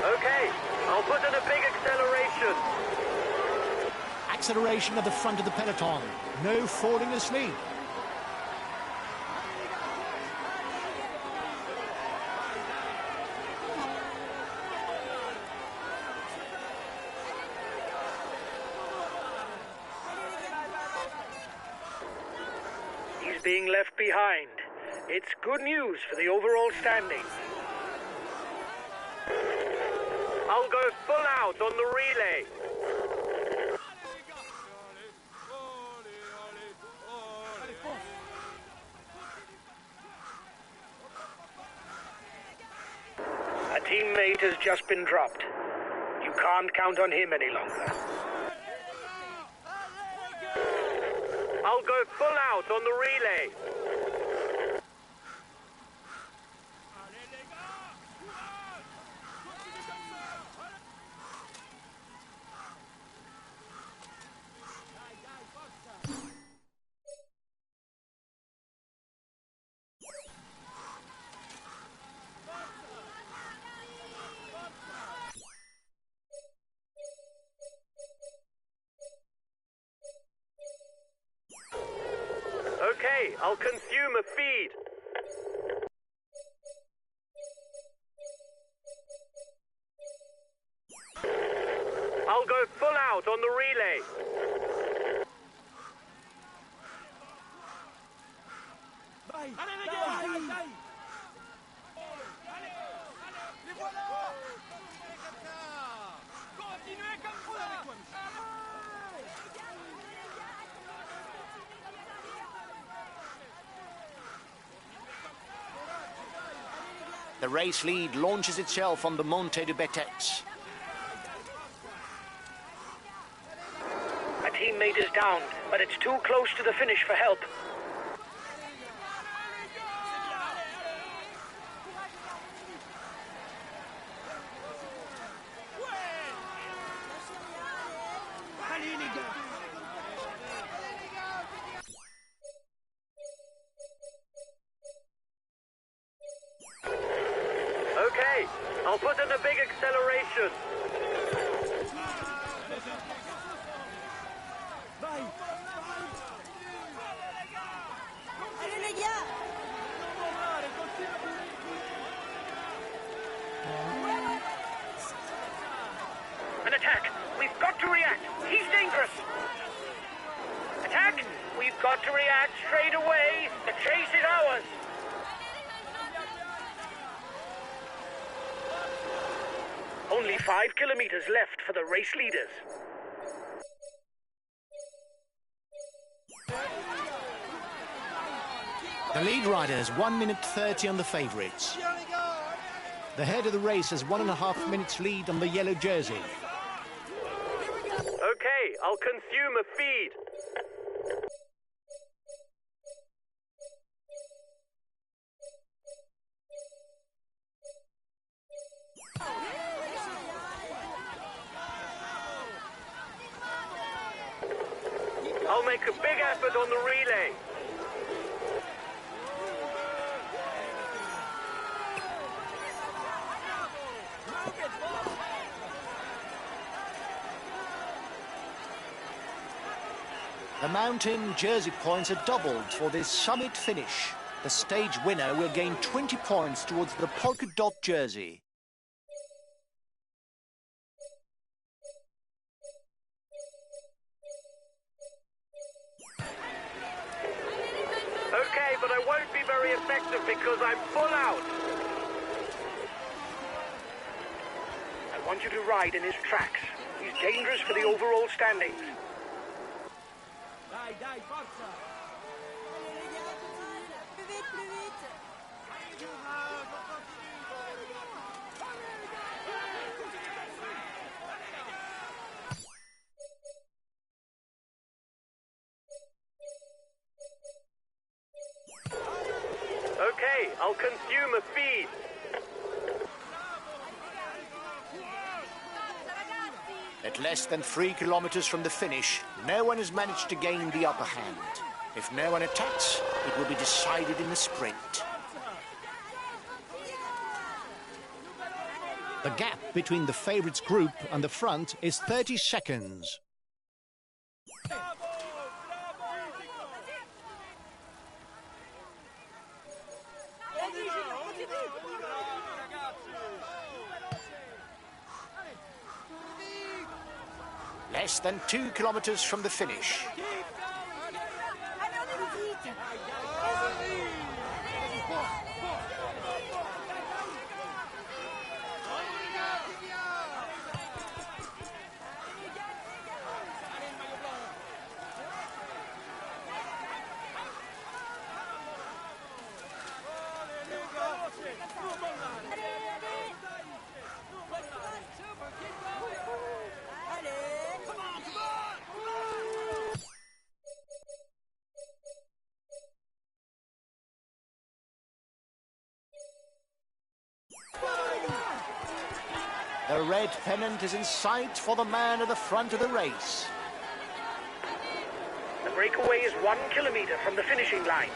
Okay, I'll put in a big acceleration. Acceleration at the front of the peloton. No falling asleep. He's being left behind. It's good news for the overall standings. I'll go full out on the relay. A teammate has just been dropped. You can't count on him any longer. I'll go full out on the relay. Allez les gars, courage! Continue comme ça! Allez. Okay, I'll consume a feed. I'll go full out on the relay. Allez les gars, allez! Allez, les voilà! Continuez comme ça! The race lead launches itself on the Monte de Betex. A teammate is down, but it's too close to the finish for help. Okay, I'll put in a big acceleration. Allez les gars! An attack! We've got to react! He's dangerous! Attack! We've got to react straight away! The chase is ours! Only 5 kilometers left for the race leaders. The lead rider has 1 minute 30 on the favourites. The head of the race has 1.5 minutes lead on the yellow jersey. Okay, I'll consume a feed. I'll make a big effort on the relay. The mountain jersey points are doubled for this summit finish. The stage winner will gain 20 points towards the polka dot jersey. Okay, but I won't be very effective because I'm full out. I want you to ride in his tracks. He's dangerous for the overall standings. Dai, dai, forza! I'll consume a feed. At less than 3 kilometers from the finish, no one has managed to gain the upper hand. If no one attacks, it will be decided in the sprint. The gap between the favourites group and the front is 30 seconds. Less than 2 kilometers from the finish. The red pennant is in sight for the man at the front of the race. The breakaway is 1 kilometer from the finishing line.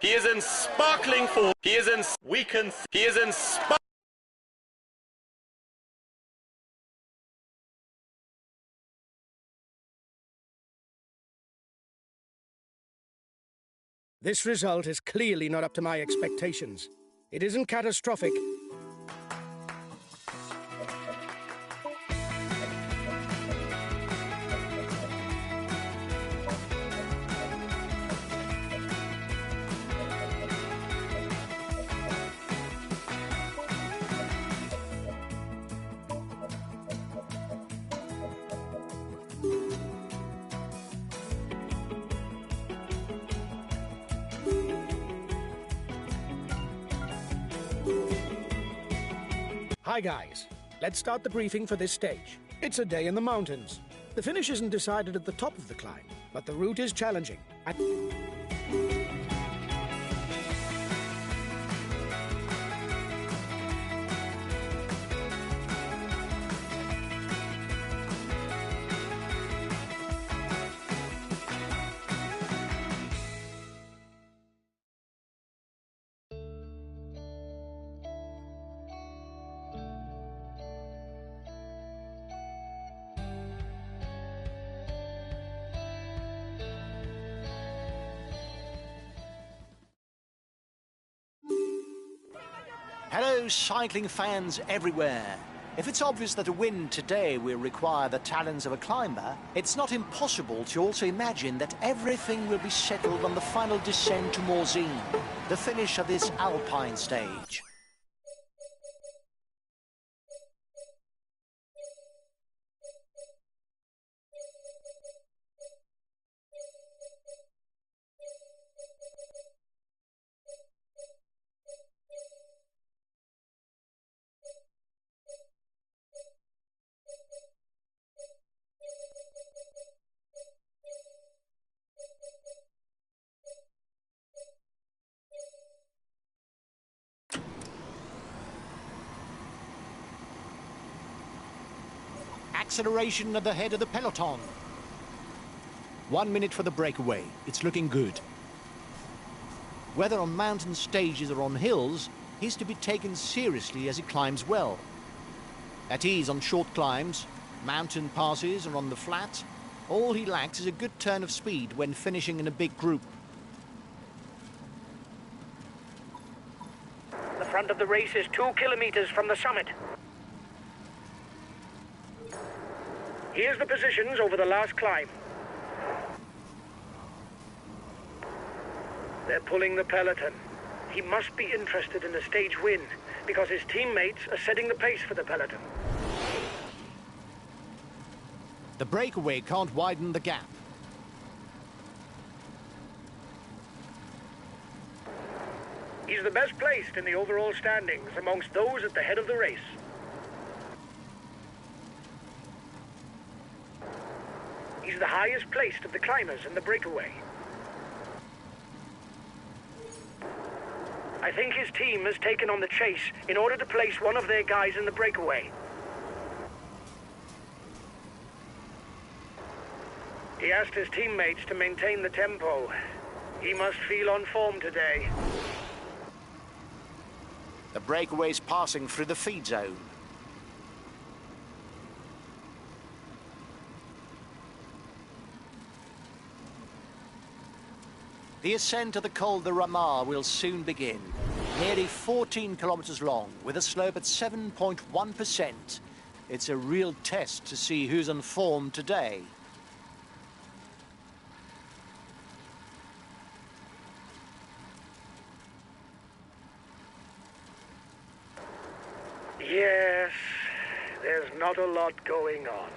He is in sparkling form. He is in He is in This result is clearly not up to my expectations. It isn't catastrophic. Hi guys, let's start the briefing for this stage. It's a day in the mountains. The finish isn't decided at the top of the climb, but the route is challenging. Hello, cycling fans everywhere. If it's obvious that a win today will require the talents of a climber, it's not impossible to also imagine that everything will be settled on the final descent to Morzine, the finish of this alpine stage. Acceleration at the head of the peloton. 1 minute for the breakaway. It's looking good. Whether on mountain stages or on hills, he's to be taken seriously as he climbs well. At ease on short climbs, mountain passes or on the flat, all he lacks is a good turn of speed when finishing in a big group. The front of the race is 2 kilometers from the summit. Here's the positions over the last climb. They're pulling the peloton. He must be interested in a stage win, because his teammates are setting the pace for the peloton. The breakaway can't widen the gap. He's the best placed in the overall standings amongst those at the head of the race. He's the highest placed of the climbers in the breakaway. I think his team has taken on the chase in order to place one of their guys in the breakaway. He asked his teammates to maintain the tempo. He must feel on form today. The breakaway's passing through the feed zone. The ascent of the Col de Ramar will soon begin. Nearly 14 kilometers long, with a slope at 7.1%. It's a real test to see who's on form today. Yes, there's not a lot going on.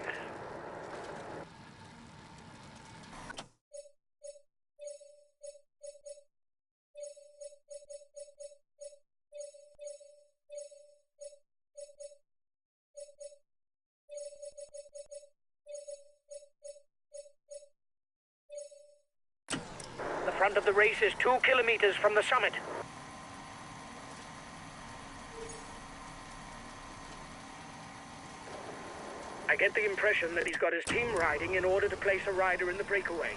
The front of the race is 2 kilometers from the summit. I get the impression that he's got his team riding in order to place a rider in the breakaway.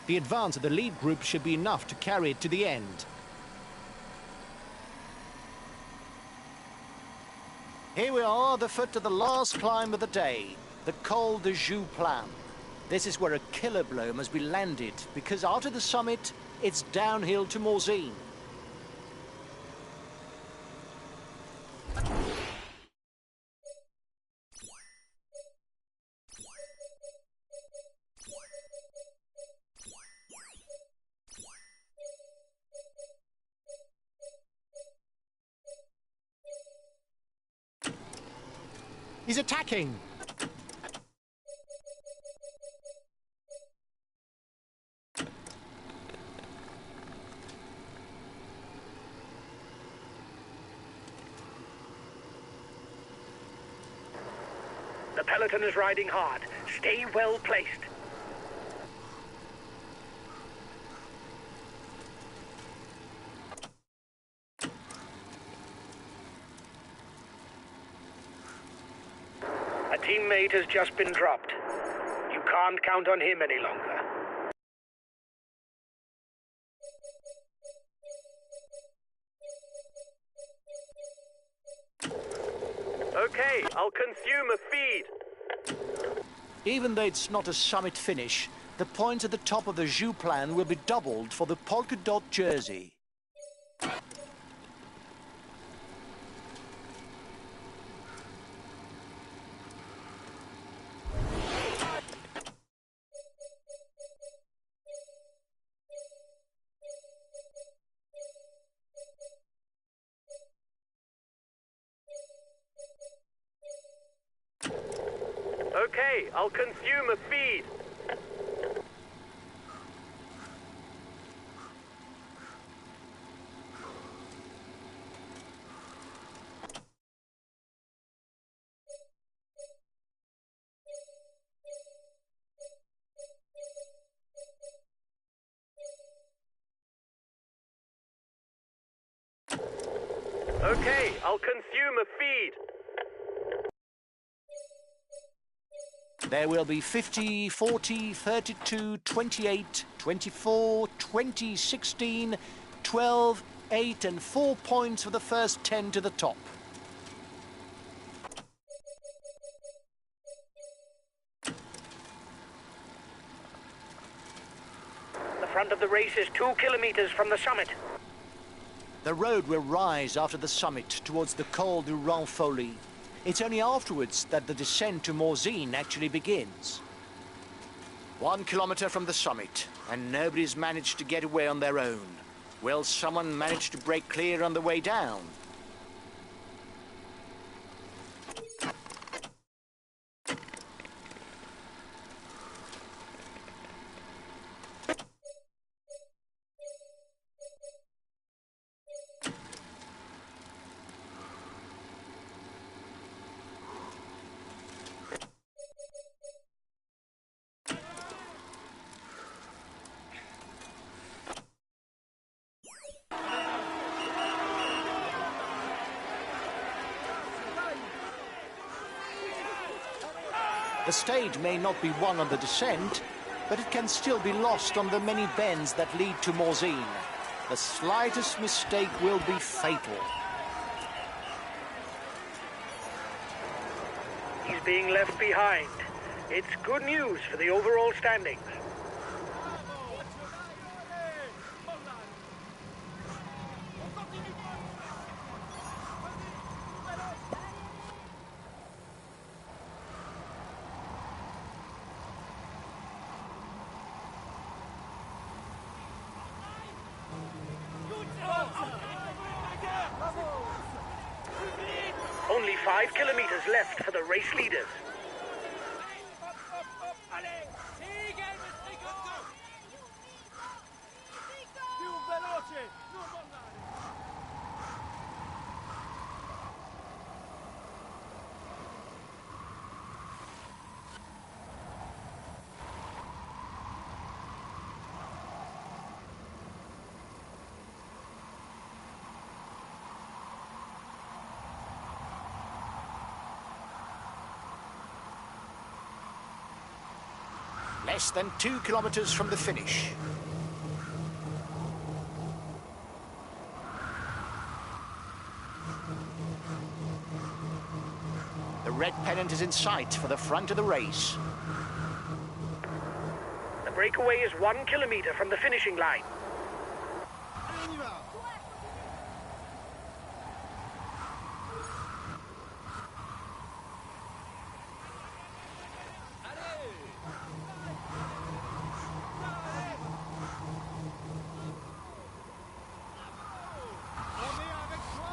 The advance of the lead group should be enough to carry it to the end. Here we are, the foot of the last climb of the day, the Col de Joux-Plane. This is where a killer blow must be landed, because after the summit, it's downhill to Morzine. He's attacking! The peloton is riding hard. Stay well placed. mate has just been dropped. You can't count on him any longer. Okay, I'll consume a feed. Even though it's not a summit finish, the points at the top of the Jus plan will be doubled for the polka dot jersey. Okay, I'll consume a feed. Okay, I'll consume a feed. There will be 50, 40, 32, 28, 24, 20, 16, 12, 8 and 4 points for the first 10 to the top. The front of the race is 2 kilometers from the summit. The road will rise after the summit towards the Col du Renfoli. It's only afterwards that the descent to Morzine actually begins. 1 kilometer from the summit, and nobody's managed to get away on their own. Will someone manage to break clear on the way down? The stage may not be won on the descent, but it can still be lost on the many bends that lead to Morzine. The slightest mistake will be fatal. He's being left behind. It's good news for the overall standings. Only 5 kilometers left for the race leaders. Allez, siga il mestrico! Più veloce, non mollare! Less than 2 kilometers from the finish. The red pennant is in sight for the front of the race. The breakaway is 1 kilometer from the finishing line. Allez, on y va. On est avec toi.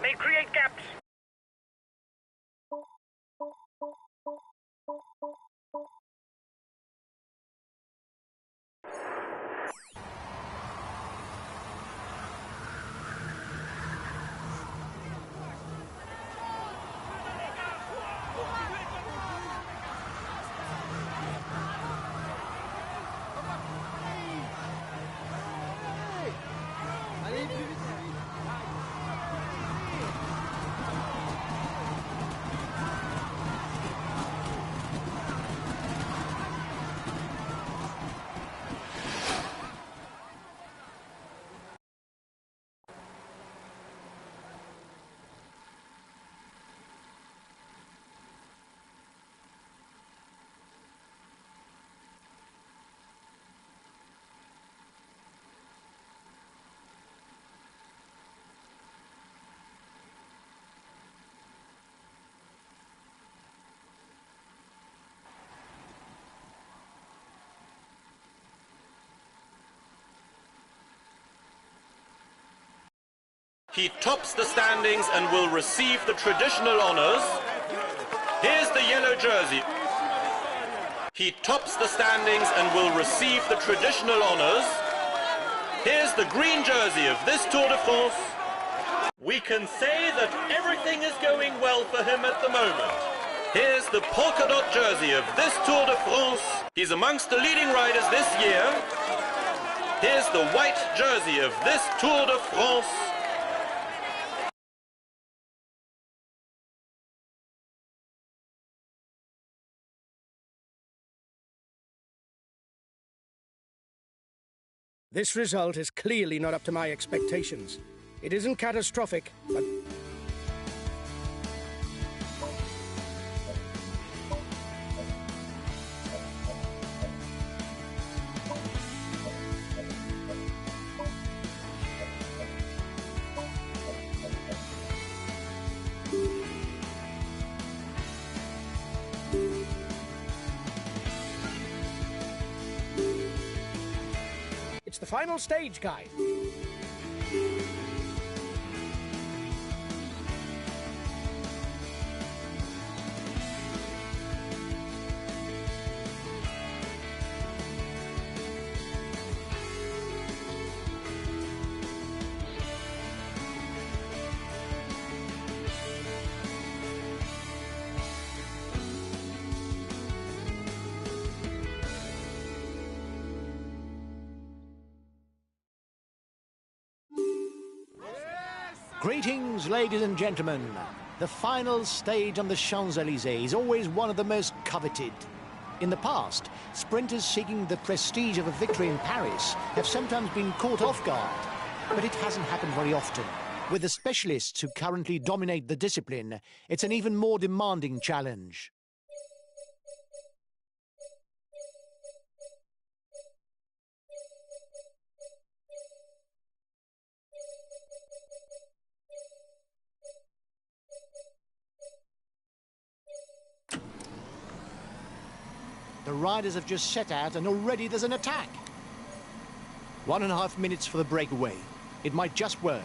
may create gaps. Allez, plus vite, plus vite. He tops the standings and will receive the traditional honors. Here's the yellow jersey. He tops the standings and will receive the traditional honors. Here's the green jersey of this Tour de France. We can say that everything is going well for him at the moment. Here's the polka dot jersey of this Tour de France. He's amongst the leading riders this year. Here's the white jersey of this Tour de France. This result is clearly not up to my expectations. It isn't catastrophic, but... It's the final stage, guy. Greetings, ladies and gentlemen. The final stage on the Champs-Élysées is always one of the most coveted. In the past, sprinters seeking the prestige of a victory in Paris have sometimes been caught off guard. But it hasn't happened very often. With the specialists who currently dominate the discipline, it's an even more demanding challenge. The riders have just set out and already there's an attack. 1.5 minutes for the breakaway. It might just work.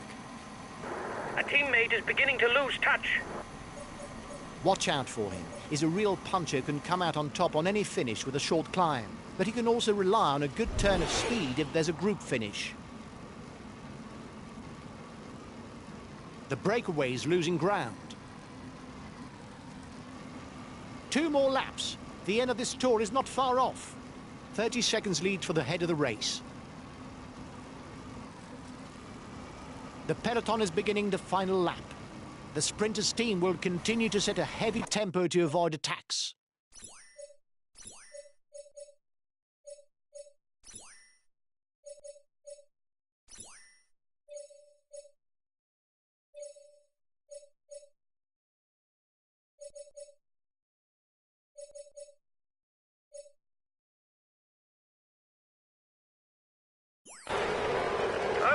A teammate is beginning to lose touch. Watch out for him. He's a real puncher who can come out on top on any finish with a short climb. But he can also rely on a good turn of speed if there's a group finish. The breakaway is losing ground. 2 more laps. The end of this tour is not far off. 30 seconds lead for the head of the race. The peloton is beginning the final lap. The sprinters' team will continue to set a heavy tempo to avoid attacks.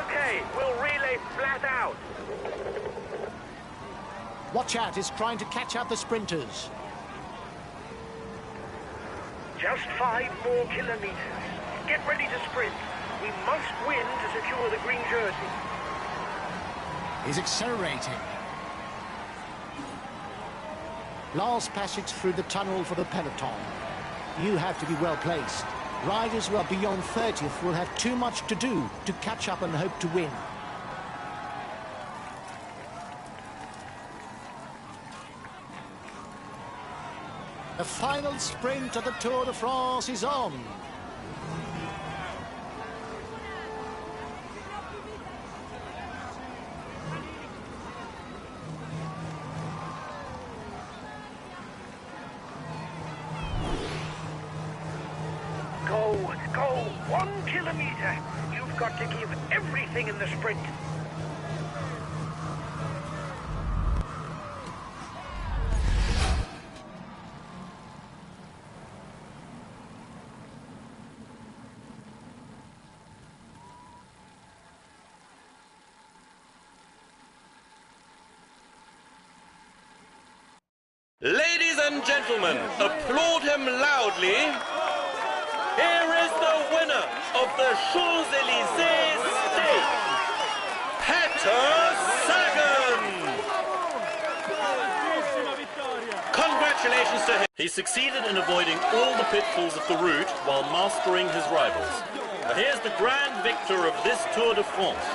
Okay, we'll relay flat out. Watch out, he's trying to catch up the sprinters. Just 5 more kilometers. Get ready to sprint. We must win to secure the green jersey. He's accelerating. Last passage through the tunnel for the peloton. You have to be well placed. Riders who are beyond 30th will have too much to do to catch up and hope to win. The final sprint of the Tour de France is on. Go, 1 kilometre. You've got to give everything in the sprint. Ladies and gentlemen, applaud him loudly. Here is the winner of the Champs-Élysées Stakes, Peter Sagan. Congratulations to him. He succeeded in avoiding all the pitfalls of the route while mastering his rivals. Here's the grand victor of this Tour de France.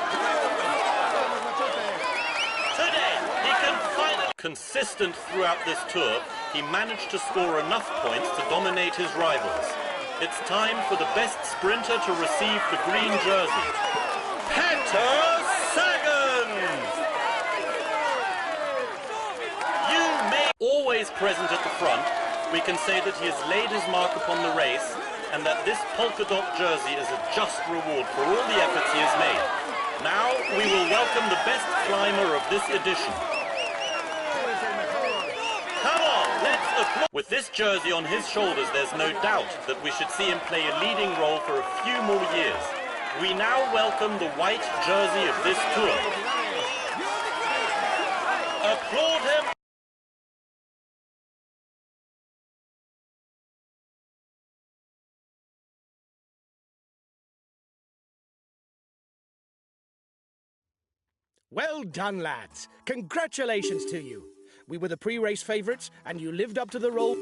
Today, he can finally... Consistent throughout this tour, he managed to score enough points to dominate his rivals. It's time for the best sprinter to receive the green jersey. Peter Sagan! You may always present at the front. We can say that he has laid his mark upon the race and that this polka dot jersey is a just reward for all the efforts he has made. Now we will welcome the best climber of this edition. Come on, let's applaud. With this jersey on his shoulders, there's no doubt that we should see him play a leading role for a few more years. We now welcome the white jersey of this tour. Applaud him. Well done, lads. Congratulations to you. We were the pre-race favourites, and you lived up to the role.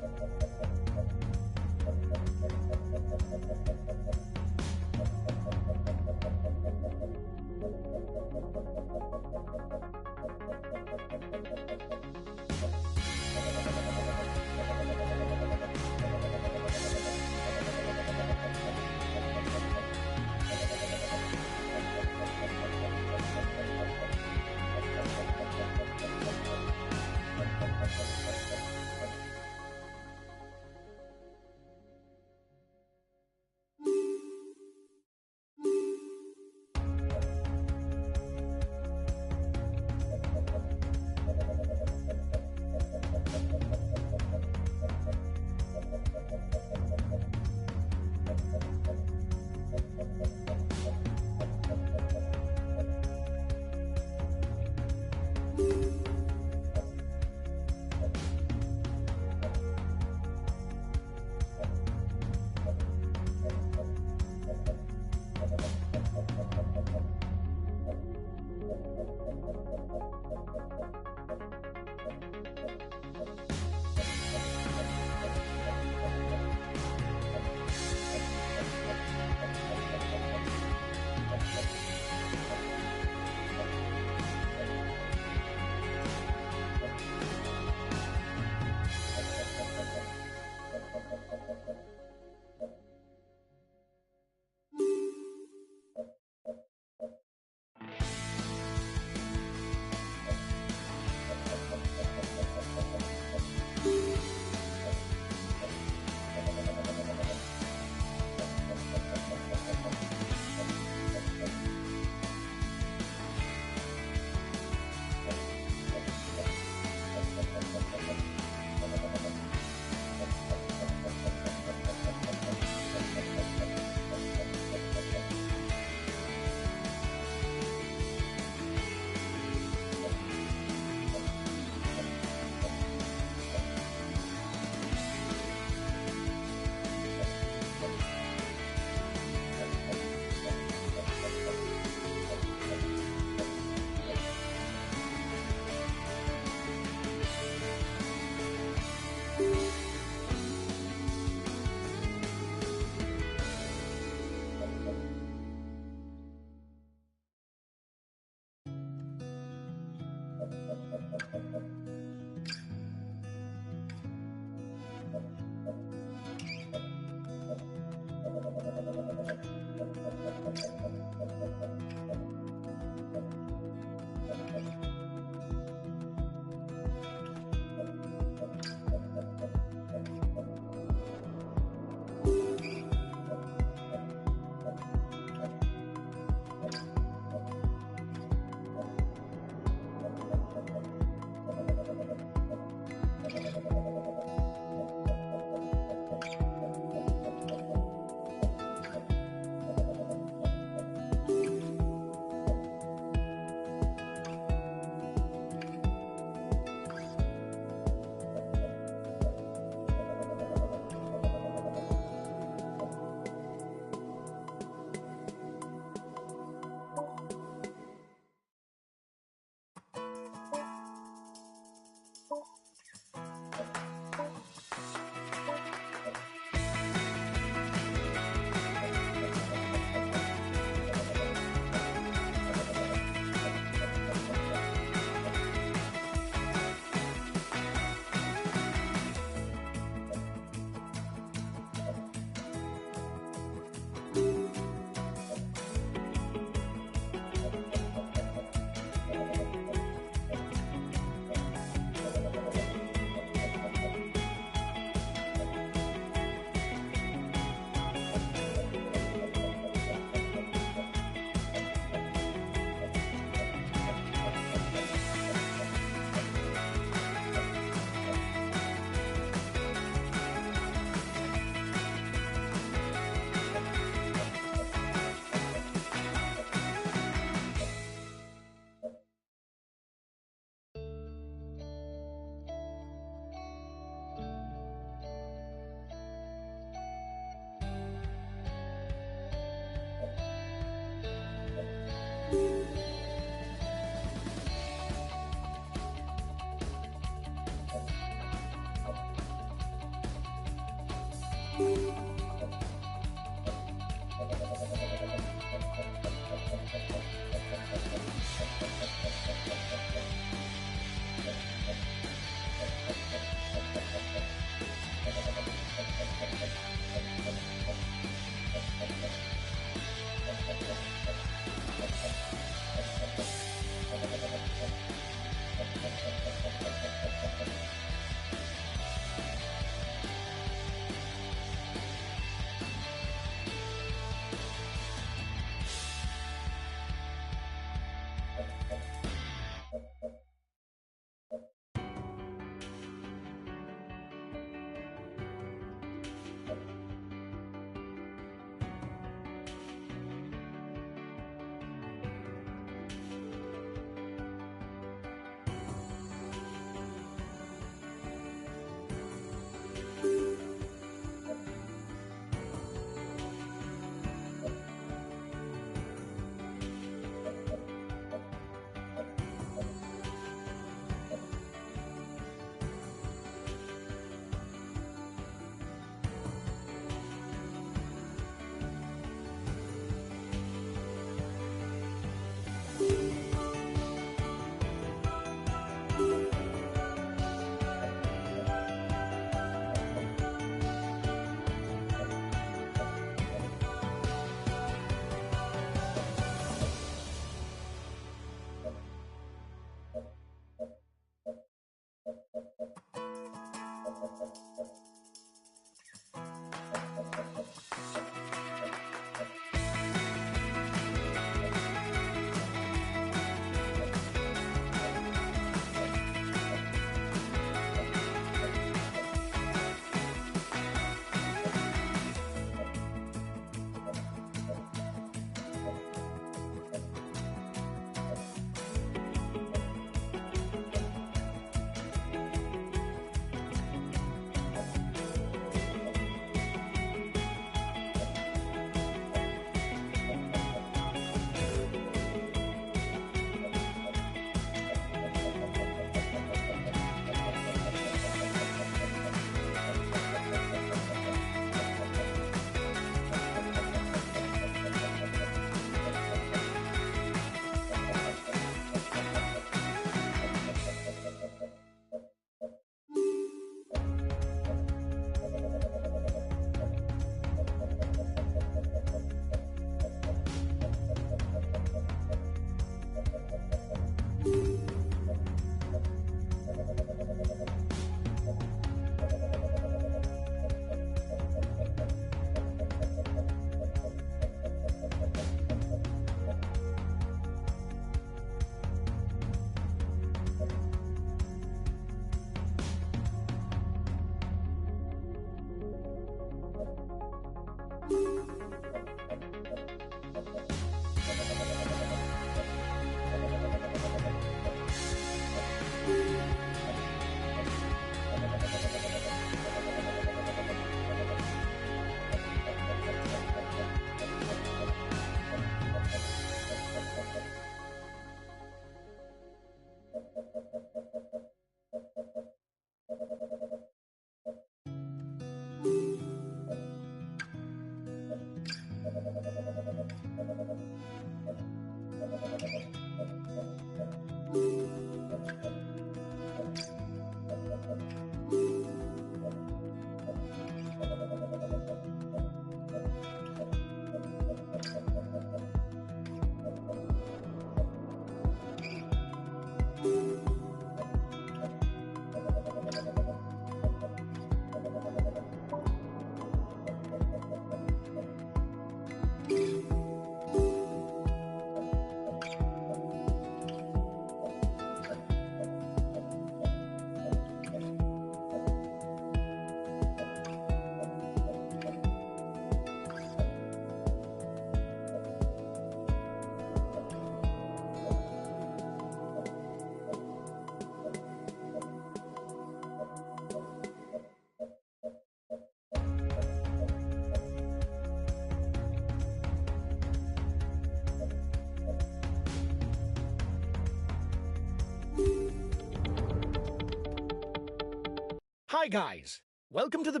Hi guys, welcome to the...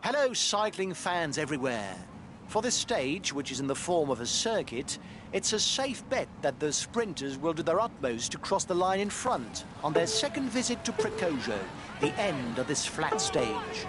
Hello, cycling fans everywhere. For this stage, which is in the form of a circuit, it's a safe bet that the sprinters will do their utmost to cross the line in front on their second visit to Precojo, the end of this flat stage.